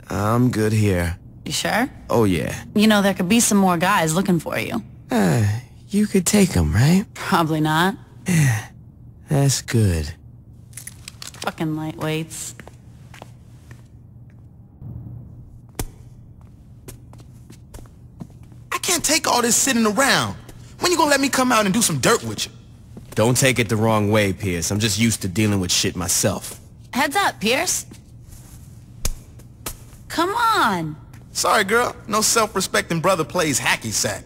Speaker 18: I'm good here.
Speaker 1: You sure?
Speaker 18: Oh, yeah.
Speaker 1: You know, there could be some more guys looking for you.
Speaker 18: You could take them, right?
Speaker 1: Probably not.
Speaker 18: Yeah, that's good.
Speaker 1: Fucking lightweights.
Speaker 10: I can't take all this sitting around. When you gonna let me come out and do some dirt with you?
Speaker 18: Don't take it the wrong way, Pierce. I'm just used to dealing with shit myself.
Speaker 1: Heads up, Pierce. Come on.
Speaker 10: Sorry, girl. No self-respecting brother plays hacky sack.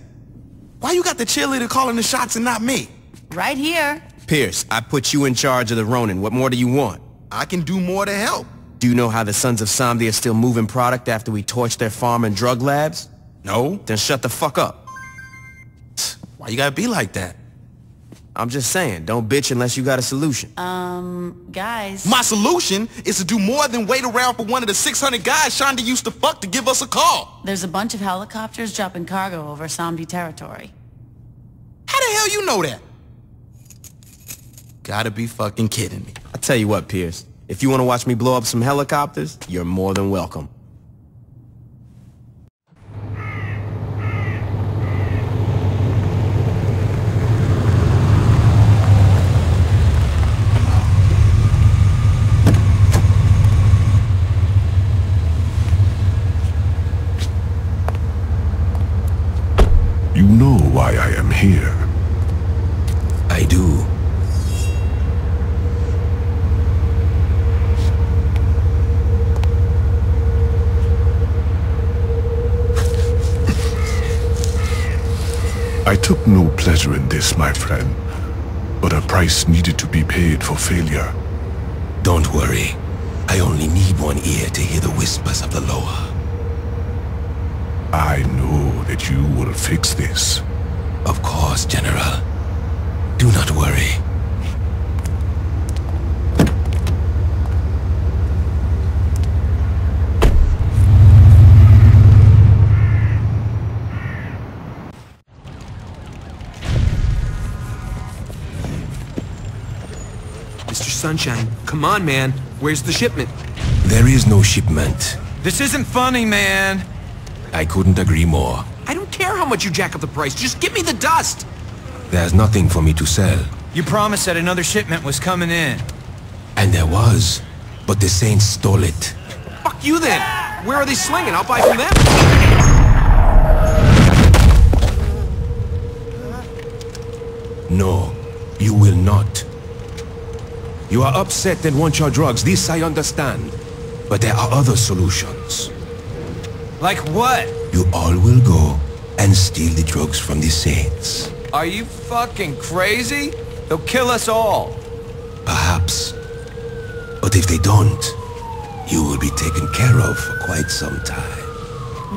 Speaker 10: Why you got the cheerleader calling the shots and not me?
Speaker 1: Right here.
Speaker 18: Pierce, I put you in charge of the Ronin. What more do you want?
Speaker 10: I can do more to help.
Speaker 18: Do you know how the Sons of Samedi are still moving product after we torched their farm and drug labs?
Speaker 10: No.
Speaker 18: Then shut the fuck up.
Speaker 10: Why you gotta be like that?
Speaker 18: I'm just saying, don't bitch unless you got a solution.
Speaker 1: Guys.
Speaker 10: My solution is to do more than wait around for one of the 600 guys Shonda used to fuck to give us a call.
Speaker 1: There's a bunch of helicopters dropping cargo over Samedi territory.
Speaker 10: How the hell you know that? Gotta be fucking kidding me.
Speaker 18: I tell you what, Pierce. If you want to watch me blow up some helicopters, you're more than welcome.
Speaker 21: You know why I am here.
Speaker 8: I do.
Speaker 21: I took no pleasure in this, my friend. But a price needed to be paid for failure.
Speaker 8: Don't worry. I only need one ear to hear the whispers of the lower.
Speaker 21: I know that you will fix this.
Speaker 8: Of course, General. Do not worry.
Speaker 6: Mr. Sunshine, come on, man. Where's the shipment?
Speaker 8: There is no shipment.
Speaker 12: This isn't funny, man.
Speaker 8: I couldn't agree more.
Speaker 6: I don't care how much you jack up the price. Just give me the dust.
Speaker 8: There's nothing for me to sell.
Speaker 12: You promised that another shipment was coming in.
Speaker 8: And there was, but the Saints stole it.
Speaker 6: Fuck you then. Where are they slinging? I'll buy from them.
Speaker 8: No, you will not. You are upset and want your drugs, this I understand. But there are other solutions.
Speaker 12: Like what?
Speaker 8: You all will go and steal the drugs from the Saints.
Speaker 12: Are you fucking crazy? They'll kill us all.
Speaker 8: Perhaps. But if they don't, you will be taken care of for quite some time.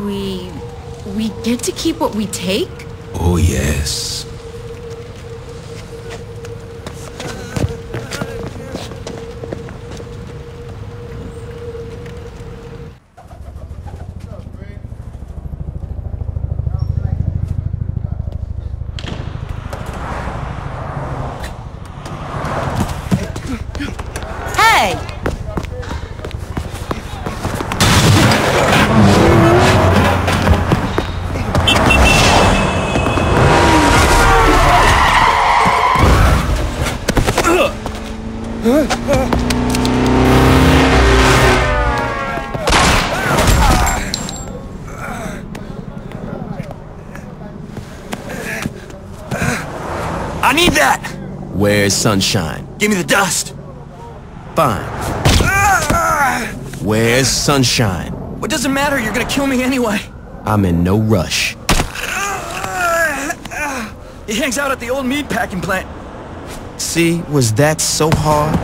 Speaker 9: We get to keep what we take?
Speaker 8: Oh yes.
Speaker 6: I need that! Where's Sunshine? Give me the dust! Fine. Where's Sunshine?
Speaker 12: What does it matter? You're gonna kill me anyway.
Speaker 6: I'm in no rush.
Speaker 12: He hangs out at the old meat packing plant.
Speaker 6: See, was that so hard?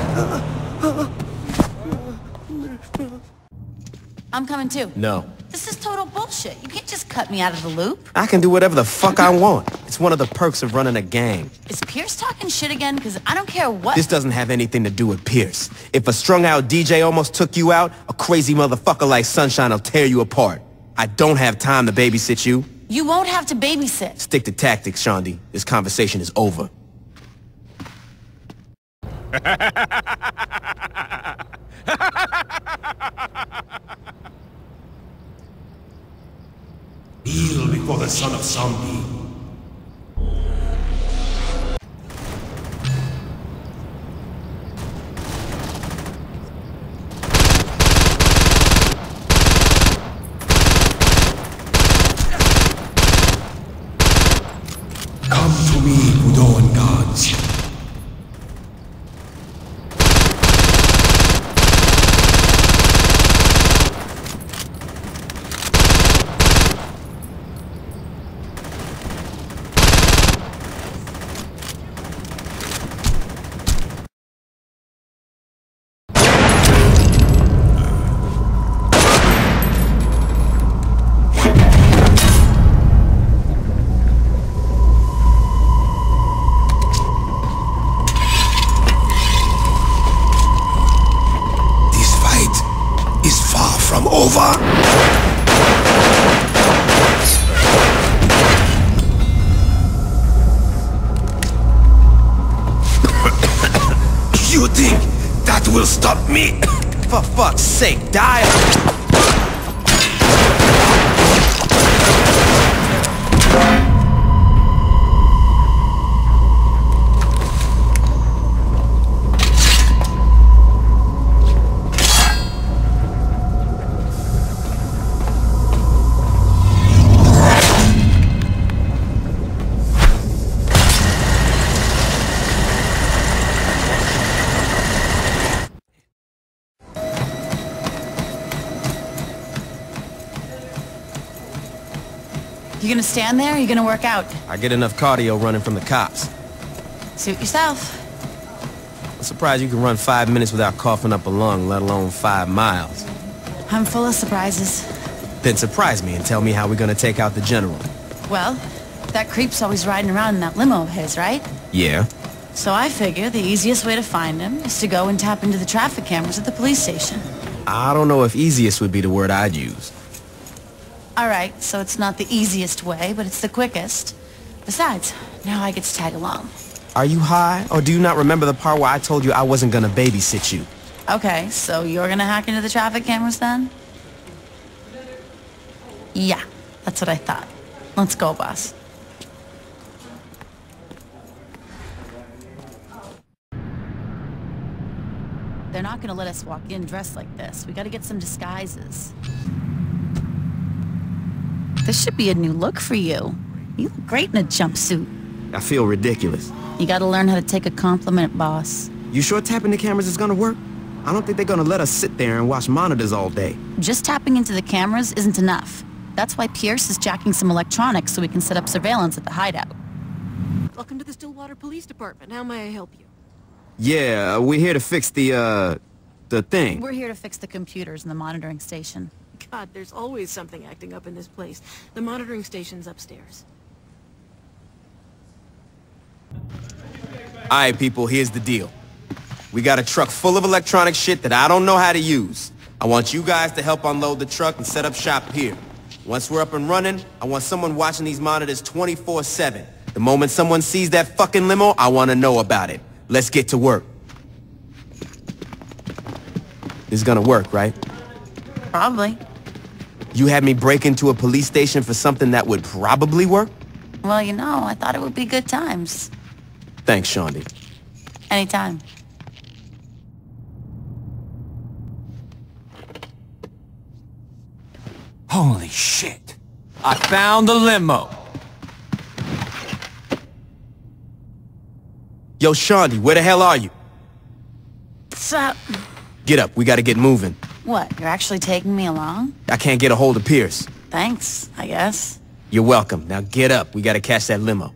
Speaker 1: I'm coming too.
Speaker 6: No.
Speaker 1: This is total bullshit. You can't just cut me out of the loop.
Speaker 6: I can do whatever the fuck I want. It's one of the perks of running a gang.
Speaker 1: Is Pierce talking shit again? Because I don't care what...
Speaker 6: This doesn't have anything to do with Pierce. If a strung-out DJ almost took you out, a crazy motherfucker like Sunshine will tear you apart. I don't have time to babysit you.
Speaker 1: You won't have to babysit.
Speaker 6: Stick to tactics, Shaundi. This conversation is over.
Speaker 8: Kneel before the Son of Samedi. Come to me, Budoan gods. You think that will stop me?
Speaker 6: For fuck's sake, die!
Speaker 1: You gonna stand there or you gonna work out?
Speaker 6: I get enough cardio running from the cops.
Speaker 1: Suit yourself.
Speaker 6: I'm surprised you can run 5 minutes without coughing up a lung, let alone 5 miles.
Speaker 1: I'm full of surprises.
Speaker 6: Then surprise me and tell me how we're gonna take out the general.
Speaker 1: Well, that creep's always riding around in that limo of his, right?
Speaker 6: Yeah.
Speaker 1: So I figure the easiest way to find him is to go and tap into the traffic cameras at the police station.
Speaker 6: I don't know if easiest would be the word I'd use.
Speaker 1: Alright, so it's not the easiest way, but it's the quickest. Besides, now I get to tag along.
Speaker 6: Are you high, or do you not remember the part where I told you I wasn't gonna babysit you?
Speaker 1: Okay, so you're gonna hack into the traffic cameras then? Yeah, that's what I thought. Let's go, boss. They're not gonna let us walk in dressed like this. We gotta get some disguises. This should be a new look for you. You look great in a jumpsuit.
Speaker 6: I feel ridiculous.
Speaker 1: You gotta learn how to take a compliment, boss.
Speaker 6: You sure tapping the cameras is gonna work? I don't think they're gonna let us sit there and watch monitors all day.
Speaker 1: Just tapping into the cameras isn't enough. That's why Pierce is jacking some electronics so we can set up surveillance at the hideout.
Speaker 9: Welcome to the Stillwater Police Department. How may I help you?
Speaker 6: Yeah, we're here to fix the thing.
Speaker 1: We're here to fix the computers in the monitoring station.
Speaker 9: God, there's always something acting up in this place. The monitoring station's upstairs.
Speaker 6: Alright, people, here's the deal. We got a truck full of electronic shit that I don't know how to use. I want you guys to help unload the truck and set up shop here. Once we're up and running, I want someone watching these monitors 24/7. The moment someone sees that fucking limo, I want to know about it. Let's get to work. This is gonna work, right?
Speaker 1: Probably.
Speaker 6: You had me break into a police station for something that would probably work?
Speaker 1: Well, you know, I thought it would be good times.
Speaker 6: Thanks, Shaundi.
Speaker 1: Anytime.
Speaker 11: Holy shit. I found the limo.
Speaker 6: Yo, Shaundi, where the hell are you?
Speaker 1: What's up?
Speaker 6: Get up, we gotta get moving.
Speaker 1: What, you're actually taking me along?
Speaker 6: I can't get a hold of Pierce.
Speaker 1: Thanks, I guess.
Speaker 6: You're welcome. Now get up, we gotta catch that limo.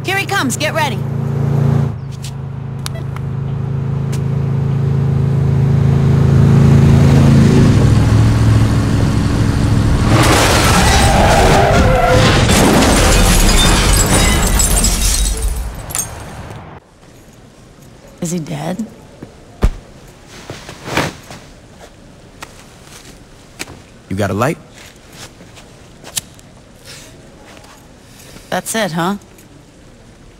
Speaker 1: Here he comes, get ready. Is he dead?
Speaker 6: You got a light?
Speaker 1: That's it, huh?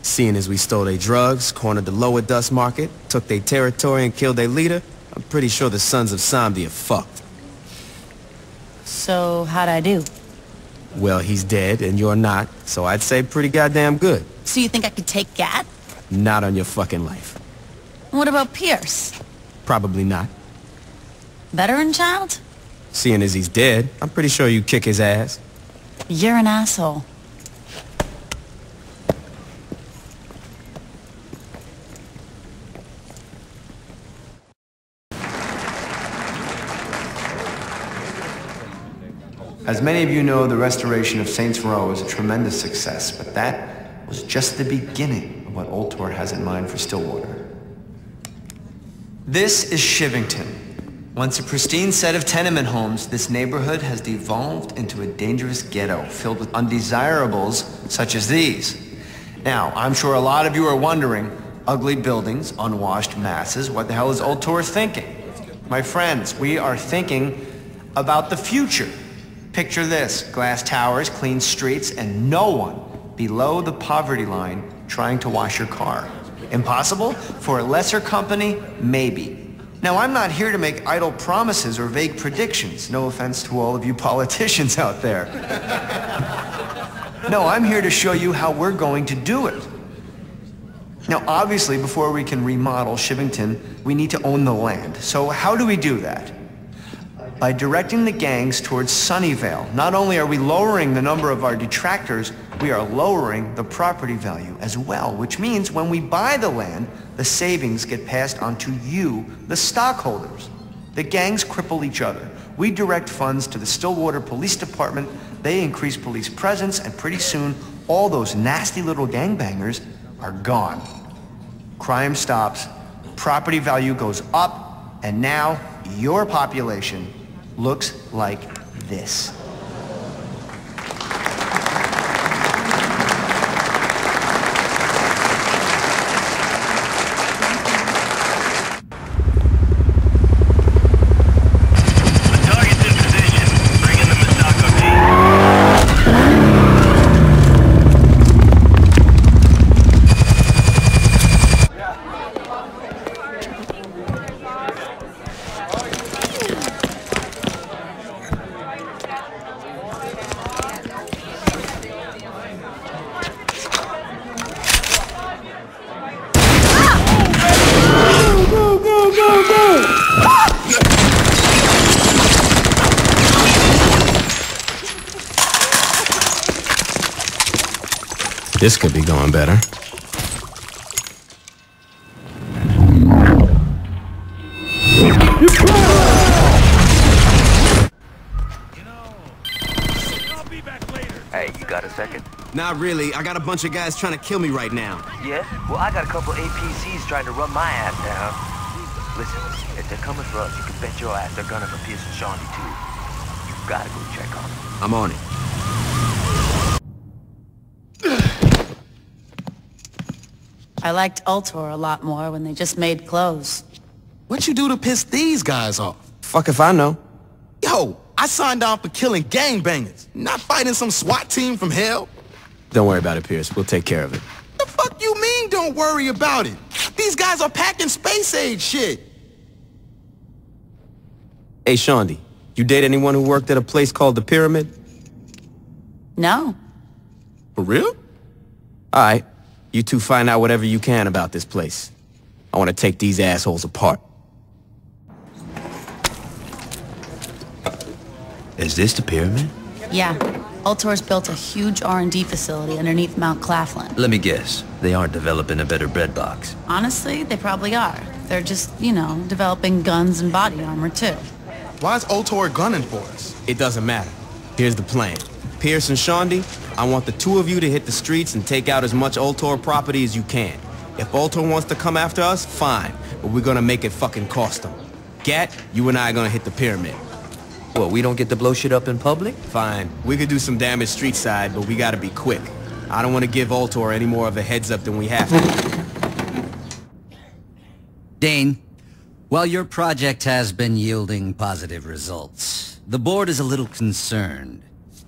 Speaker 6: Seeing as we stole their drugs, cornered the lower dust market, took their territory and killed their leader, I'm pretty sure the Sons of Samedi are fucked.
Speaker 1: So, how'd I do?
Speaker 6: Well, he's dead and you're not, so I'd say pretty goddamn good.
Speaker 1: So you think I could take Gat?
Speaker 6: Not on your fucking life.
Speaker 1: What about Pierce?
Speaker 6: Probably not.
Speaker 1: Veteran child?
Speaker 6: Seeing as he's dead, I'm pretty sure you kick his ass.
Speaker 1: You're an asshole.
Speaker 7: As many of you know, the restoration of Saints Row was a tremendous success, but that was just the beginning of what Ultor has in mind for Stillwater. This is Shivington. Once a pristine set of tenement homes, this neighborhood has devolved into a dangerous ghetto filled with undesirables such as these. Now, I'm sure a lot of you are wondering, ugly buildings, unwashed masses, what the hell is Ultor thinking? My friends, we are thinking about the future. Picture this, glass towers, clean streets, and no one below the poverty line trying to wash your car. Impossible? For a lesser company? Maybe. Now, I'm not here to make idle promises or vague predictions. No offense to all of you politicians out there. No, I'm here to show you how we're going to do it. Now, obviously, before we can remodel Shivington, we need to own the land. So how do we do that? By directing the gangs towards Sunnyvale. Not only are we lowering the number of our detractors, we are lowering the property value as well, which means when we buy the land, the savings get passed on to you, the stockholders. The gangs cripple each other. We direct funds to the Stillwater Police Department. They increase police presence, and pretty soon, all those nasty little gangbangers are gone. Crime stops, property value goes up, and now your population looks like this.
Speaker 6: This could be going better.
Speaker 16: Hey, you got a second?
Speaker 6: Not really. I got a bunch of guys trying to kill me right now.
Speaker 16: Yeah? Well, I got a couple APCs trying to run my ass down. Listen, if they're coming for us, you can bet your ass they're gunning for Pierce and Shawnee, too. You gotta go check on them.
Speaker 6: I'm on it.
Speaker 1: I liked Ultor a lot more when they just made clothes.
Speaker 10: What'd you do to piss these guys off?
Speaker 6: Fuck if I know.
Speaker 10: Yo, I signed on for killing gangbangers, not fighting some SWAT team from hell.
Speaker 6: Don't worry about it, Pierce. We'll take care of it.
Speaker 10: The fuck you mean don't worry about it? These guys are packing space-age shit.
Speaker 6: Hey, Shawnee, you date anyone who worked at a place called the Pyramid?
Speaker 1: No.
Speaker 10: For real?
Speaker 6: Alright. You two find out whatever you can about this place. I want to take these assholes apart.
Speaker 8: Is this the Pyramid?
Speaker 1: Yeah. Ultor's built a huge R&D facility underneath Mount Claflin.
Speaker 8: Let me guess. They aren't developing a better bread box.
Speaker 1: Honestly, they probably are. They're just, you know, developing guns and body armor, too.
Speaker 10: Why's Ultor gunning for us?
Speaker 6: It doesn't matter. Here's the plan. Pierce and Shawnee, I want the two of you to hit the streets and take out as much Ultor property as you can. If Ultor wants to come after us, fine. But we're gonna make it fucking cost them. Gat, you and I are gonna hit the Pyramid.
Speaker 8: What, we don't get to blow shit up in public?
Speaker 6: Fine. We could do some damage street side, but we gotta be quick. I don't want to give Ultor any more of a heads up than we have to.
Speaker 14: Dane, while your project has been yielding positive results, the board is a little concerned.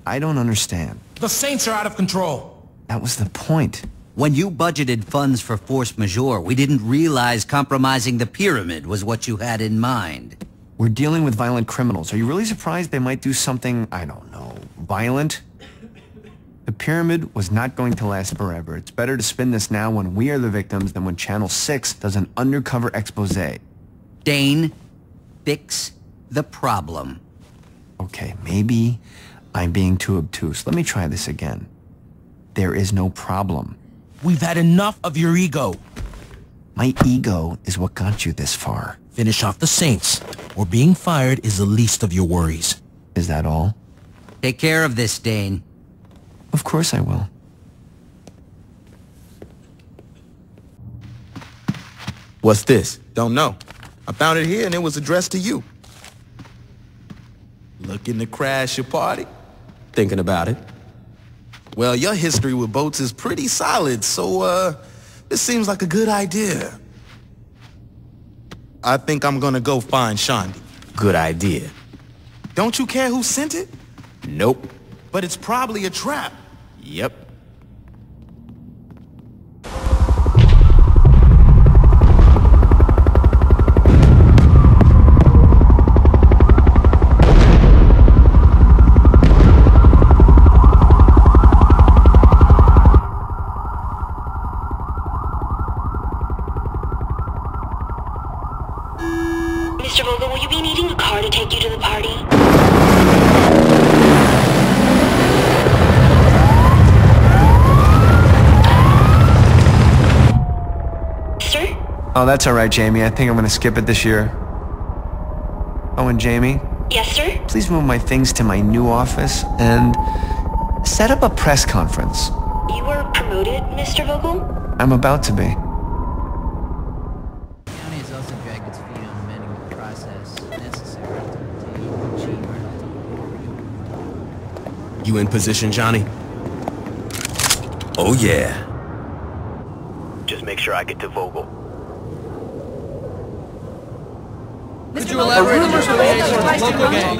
Speaker 7: I don't understand.
Speaker 2: The Saints are out of control.
Speaker 7: That was the point.
Speaker 14: When you budgeted funds for force majeure, we didn't realize compromising the Pyramid was what you had in mind.
Speaker 7: We're dealing with violent criminals. Are you really surprised they might do something, I don't know, violent? The Pyramid was not going to last forever. It's better to spin this now when we are the victims than when Channel 6 does an undercover expose.
Speaker 14: Dane, fix the problem.
Speaker 7: Okay, maybe I'm being too obtuse. Let me try this again. There is no problem.
Speaker 2: We've had enough of your ego.
Speaker 7: My ego is what got you this far.
Speaker 2: Finish off the Saints, or being fired is the least of your worries.
Speaker 7: Is that all?
Speaker 14: Take care of this, Dane.
Speaker 7: Of course I will.
Speaker 6: What's this?
Speaker 10: Don't know. I found it here and it was addressed to you. Looking to crash your party?
Speaker 6: Thinking about it.
Speaker 10: Well, your history with boats is pretty solid, so, this seems like a good idea. I think I'm gonna go find Shawnee.
Speaker 6: Good idea.
Speaker 10: Don't you care who sent it?
Speaker 6: Nope.
Speaker 10: But it's probably a trap.
Speaker 6: Yep.
Speaker 20: Mr. Vogel, will you be needing a car to take you to the party? Sir?
Speaker 7: Oh, that's all right, Jamie. I think I'm gonna skip it this year. Oh, and Jamie?
Speaker 20: Yes, sir?
Speaker 7: Please move my things to my new office, and Set up a press conference.
Speaker 20: You were promoted, Mr. Vogel?
Speaker 7: I'm about to be.
Speaker 13: The county has also dragged its feet on amending the process necessary to achieve.
Speaker 6: You in position, Johnny?
Speaker 16: Oh yeah. Just make sure I get to Vogel.
Speaker 2: Could you elaborate on your affiliation with local gang?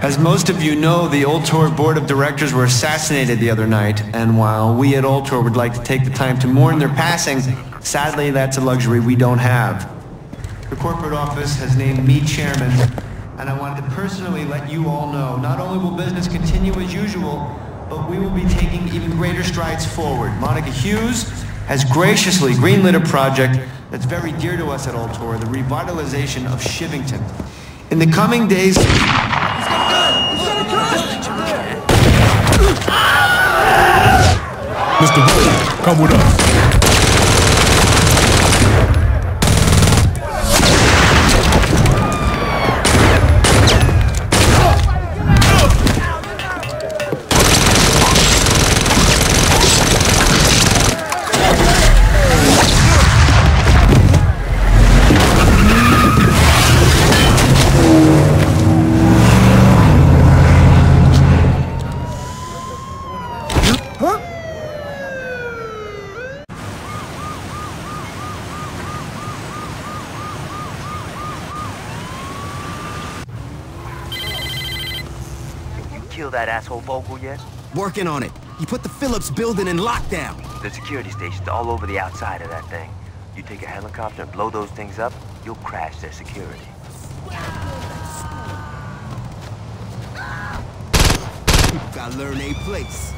Speaker 7: As most of you know, the Ultor board of directors were assassinated the other night, and while we at Ultor would like to take the time to mourn their passing, sadly that's a luxury we don't have. The corporate office has named me chairman, and I wanted to personally let you all know, not only will business continue as usual, but we will be taking even greater strides forward. Monica Hughes has graciously greenlit a project that's very dear to us at Ultor, the revitalization of Shivington. In the coming days...
Speaker 21: Mr. Vogel, come with us.
Speaker 16: Kill that asshole Vogel yet?
Speaker 6: Working on it. He put the Phillips building in lockdown.
Speaker 16: The security station's all over the outside of that thing. You take a helicopter and blow those things up, you'll crash their security.
Speaker 6: People gotta learn their place.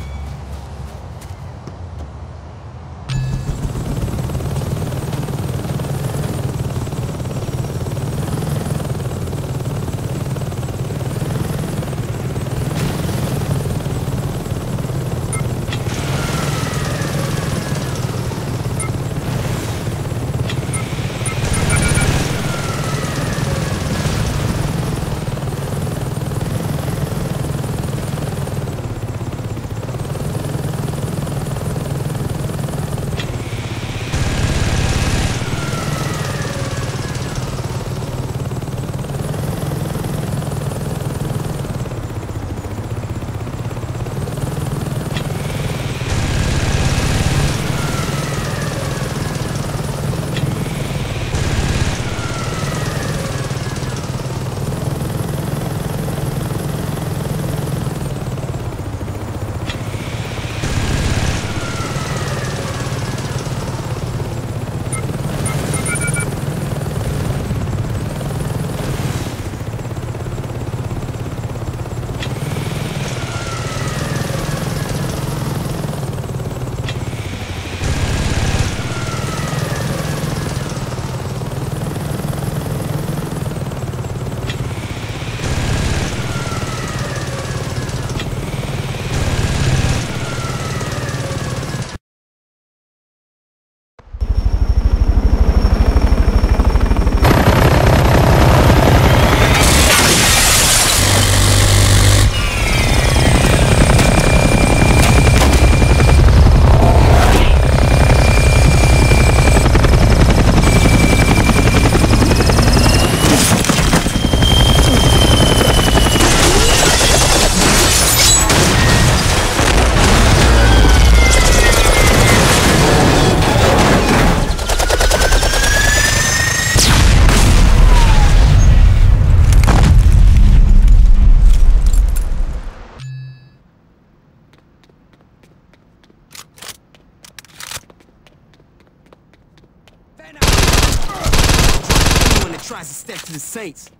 Speaker 2: Tries to step to the Saints.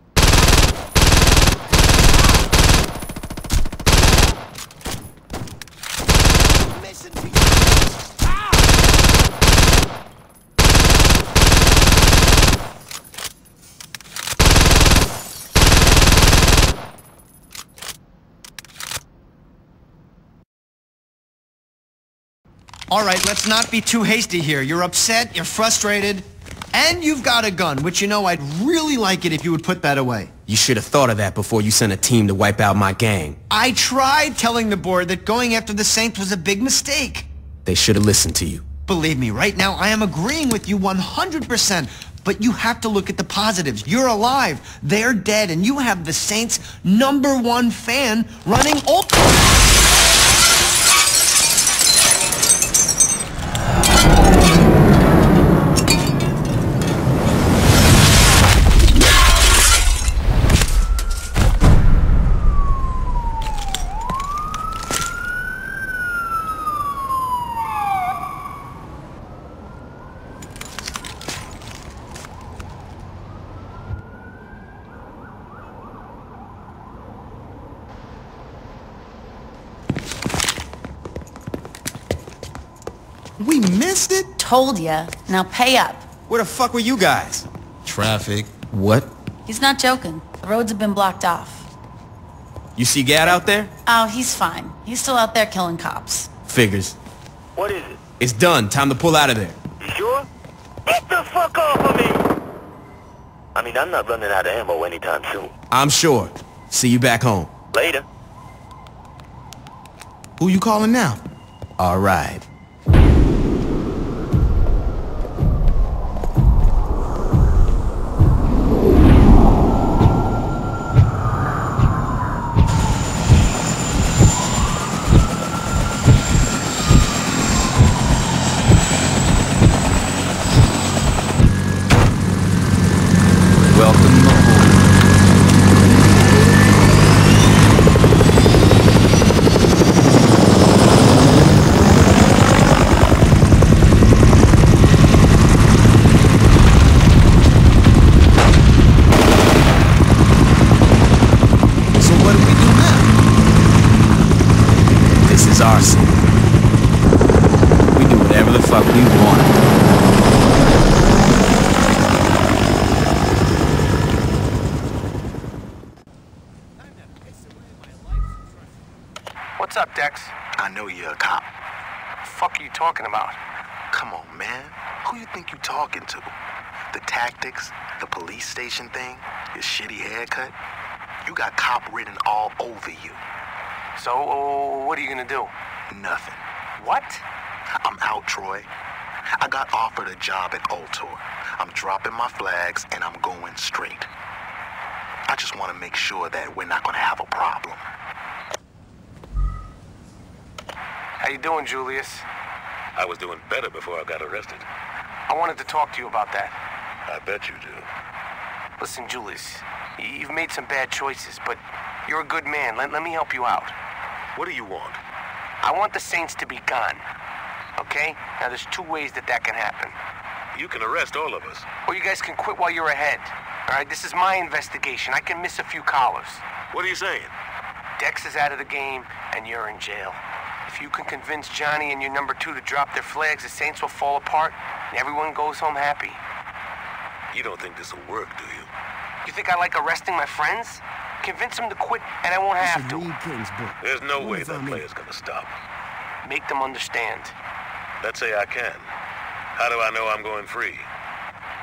Speaker 2: Mission to
Speaker 7: All right, let's not be too hasty here. You're upset, you're frustrated, and you've got a gun, which you know I'd really like it if you would put that away.
Speaker 6: You should have thought of that before you sent a team to wipe out my gang.
Speaker 7: I tried telling the board that going after the Saints was a big mistake.
Speaker 6: They should have listened to you.
Speaker 7: Believe me, right now I am agreeing with you 100%. But you have to look at the positives. You're alive, they're dead, and you have the Saints' #1 fan running all...
Speaker 10: We missed it?
Speaker 1: Told ya. Now pay up.
Speaker 6: Where the fuck were you guys?
Speaker 10: Traffic.
Speaker 6: What?
Speaker 1: He's not joking. The roads have been blocked off.
Speaker 6: You see Gad out there?
Speaker 1: Oh, he's fine. He's still out there killing cops.
Speaker 6: Figures.
Speaker 16: What is it?
Speaker 6: It's done. Time to pull out of there.
Speaker 16: You sure? Get the fuck off of me! I mean, I'm not running out of ammo anytime soon.
Speaker 6: I'm sure. See you back home.
Speaker 16: Later.
Speaker 10: Who you calling now?
Speaker 6: All right.
Speaker 17: What's up, Dex?
Speaker 10: I know you're a cop.
Speaker 17: The fuck are you talking about?
Speaker 10: Come on, man. Who you think you talking to? The tactics, the police station thing, your shitty haircut? You got cop written all over you.
Speaker 17: So, what are you gonna do?
Speaker 10: Nothing.
Speaker 17: What?
Speaker 10: I'm out, Troy. I got offered a job at Ultor. I'm dropping my flags and I'm going straight. I just want to make sure that we're not gonna have a problem.
Speaker 17: How you doing, Julius?
Speaker 3: I was doing better before I got arrested.
Speaker 17: I wanted to talk to you about that.
Speaker 3: I bet you do.
Speaker 17: Listen, Julius, you've made some bad choices, but you're a good man. Let me help you out.
Speaker 3: What do you want?
Speaker 17: I want the Saints to be gone. Okay? Now, there's 2 ways that can happen.
Speaker 3: You can arrest all of us.
Speaker 17: Or you guys can quit while you're ahead. All right? This is my investigation. I can miss a few collars.
Speaker 3: What are you saying?
Speaker 17: Dex is out of the game, and you're in jail. If you can convince Johnny and your number 2 to drop their flags, the Saints will fall apart, and everyone goes home happy.
Speaker 3: You don't think this will work, do you?
Speaker 17: You think I like arresting my friends? Convince them to quit, and I won't have to.
Speaker 3: There's no way that player's gonna stop.
Speaker 17: Make them understand.
Speaker 3: Let's say I can. How do I know I'm going free?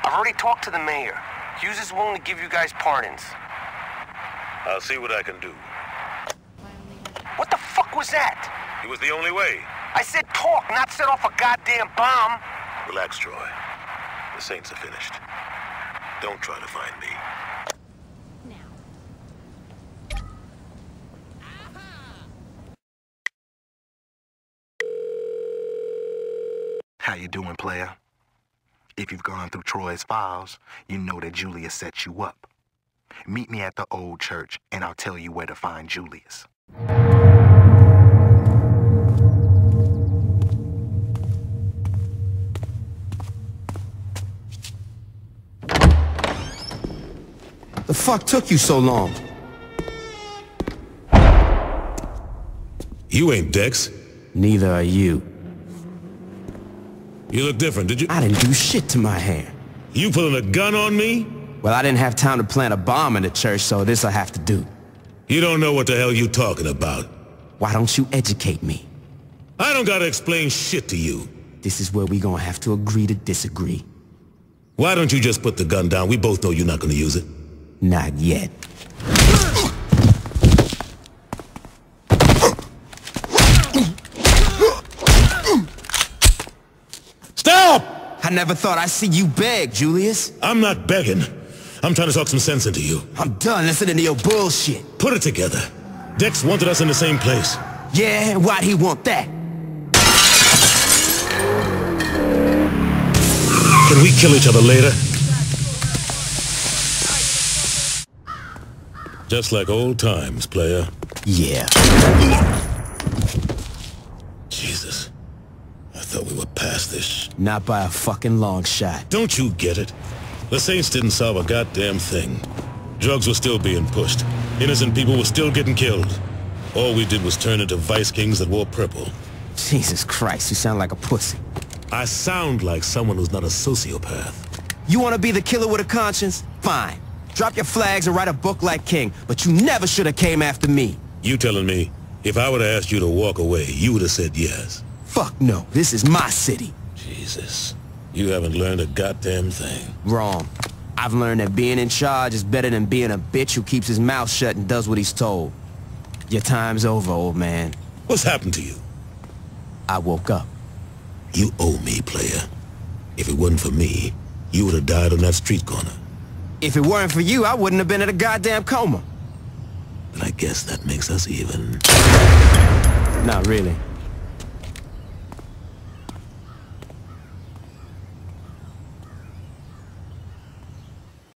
Speaker 17: I've already talked to the mayor. Hughes is willing to give you guys pardons.
Speaker 3: I'll see what I can do.
Speaker 17: What the fuck was that?
Speaker 3: It was the only way.
Speaker 17: I said talk, not set off a goddamn bomb.
Speaker 3: Relax, Troy. The Saints are finished. Don't try to find me.
Speaker 10: How you doing, player? If you've gone through Troy's files, you know that Julius set you up. Meet me at the old church, and I'll tell you where to find Julius.
Speaker 6: The fuck took you so long?
Speaker 3: You ain't Dex.
Speaker 6: Neither are you.
Speaker 3: You look different, did you?
Speaker 6: I didn't do shit to my hair.
Speaker 3: You pulling a gun on me?
Speaker 6: Well, I didn't have time to plant a bomb in the church, so this'll have to do.
Speaker 3: You don't know what the hell you talking about.
Speaker 6: Why don't you educate me?
Speaker 3: I don't gotta explain shit to you.
Speaker 6: This is where we gonna have to agree to disagree.
Speaker 3: Why don't you just put the gun down? We both know you're not gonna use it.
Speaker 6: Not yet.
Speaker 21: Stop!
Speaker 6: I never thought I'd see you beg, Julius.
Speaker 21: I'm not begging. I'm trying to talk some sense into you.
Speaker 6: I'm done listening to your bullshit.
Speaker 21: Put it together. Dex wanted us in the same place.
Speaker 6: Yeah, and why'd he want that?
Speaker 21: Can we kill each other later? Just like old times, player.
Speaker 6: Yeah.
Speaker 21: Jesus. I thought we were past this.
Speaker 6: Not by a fucking long shot.
Speaker 21: Don't you get it? The Saints didn't solve a goddamn thing. Drugs were still being pushed. Innocent people were still getting killed. All we did was turn into vice kings that wore purple.
Speaker 6: Jesus Christ, you sound like a pussy.
Speaker 21: I sound like someone who's not a sociopath.
Speaker 6: You want to be the killer with a conscience? Fine. Drop your flags and write a book like King, but you never should have came after me.
Speaker 21: You telling me, if I would have asked you to walk away, you would have said yes?
Speaker 6: Fuck no, this is my city.
Speaker 21: Jesus, you haven't learned a goddamn thing.
Speaker 6: Wrong. I've learned that being in charge is better than being a bitch who keeps his mouth shut and does what he's told. Your time's over, old man.
Speaker 21: What's happened to you?
Speaker 6: I woke up.
Speaker 21: You owe me, player. If it wasn't for me, you would have died on that street corner.
Speaker 6: If it weren't for you, I wouldn't have been in a goddamn coma.
Speaker 21: And I guess that makes us even.
Speaker 6: Not really.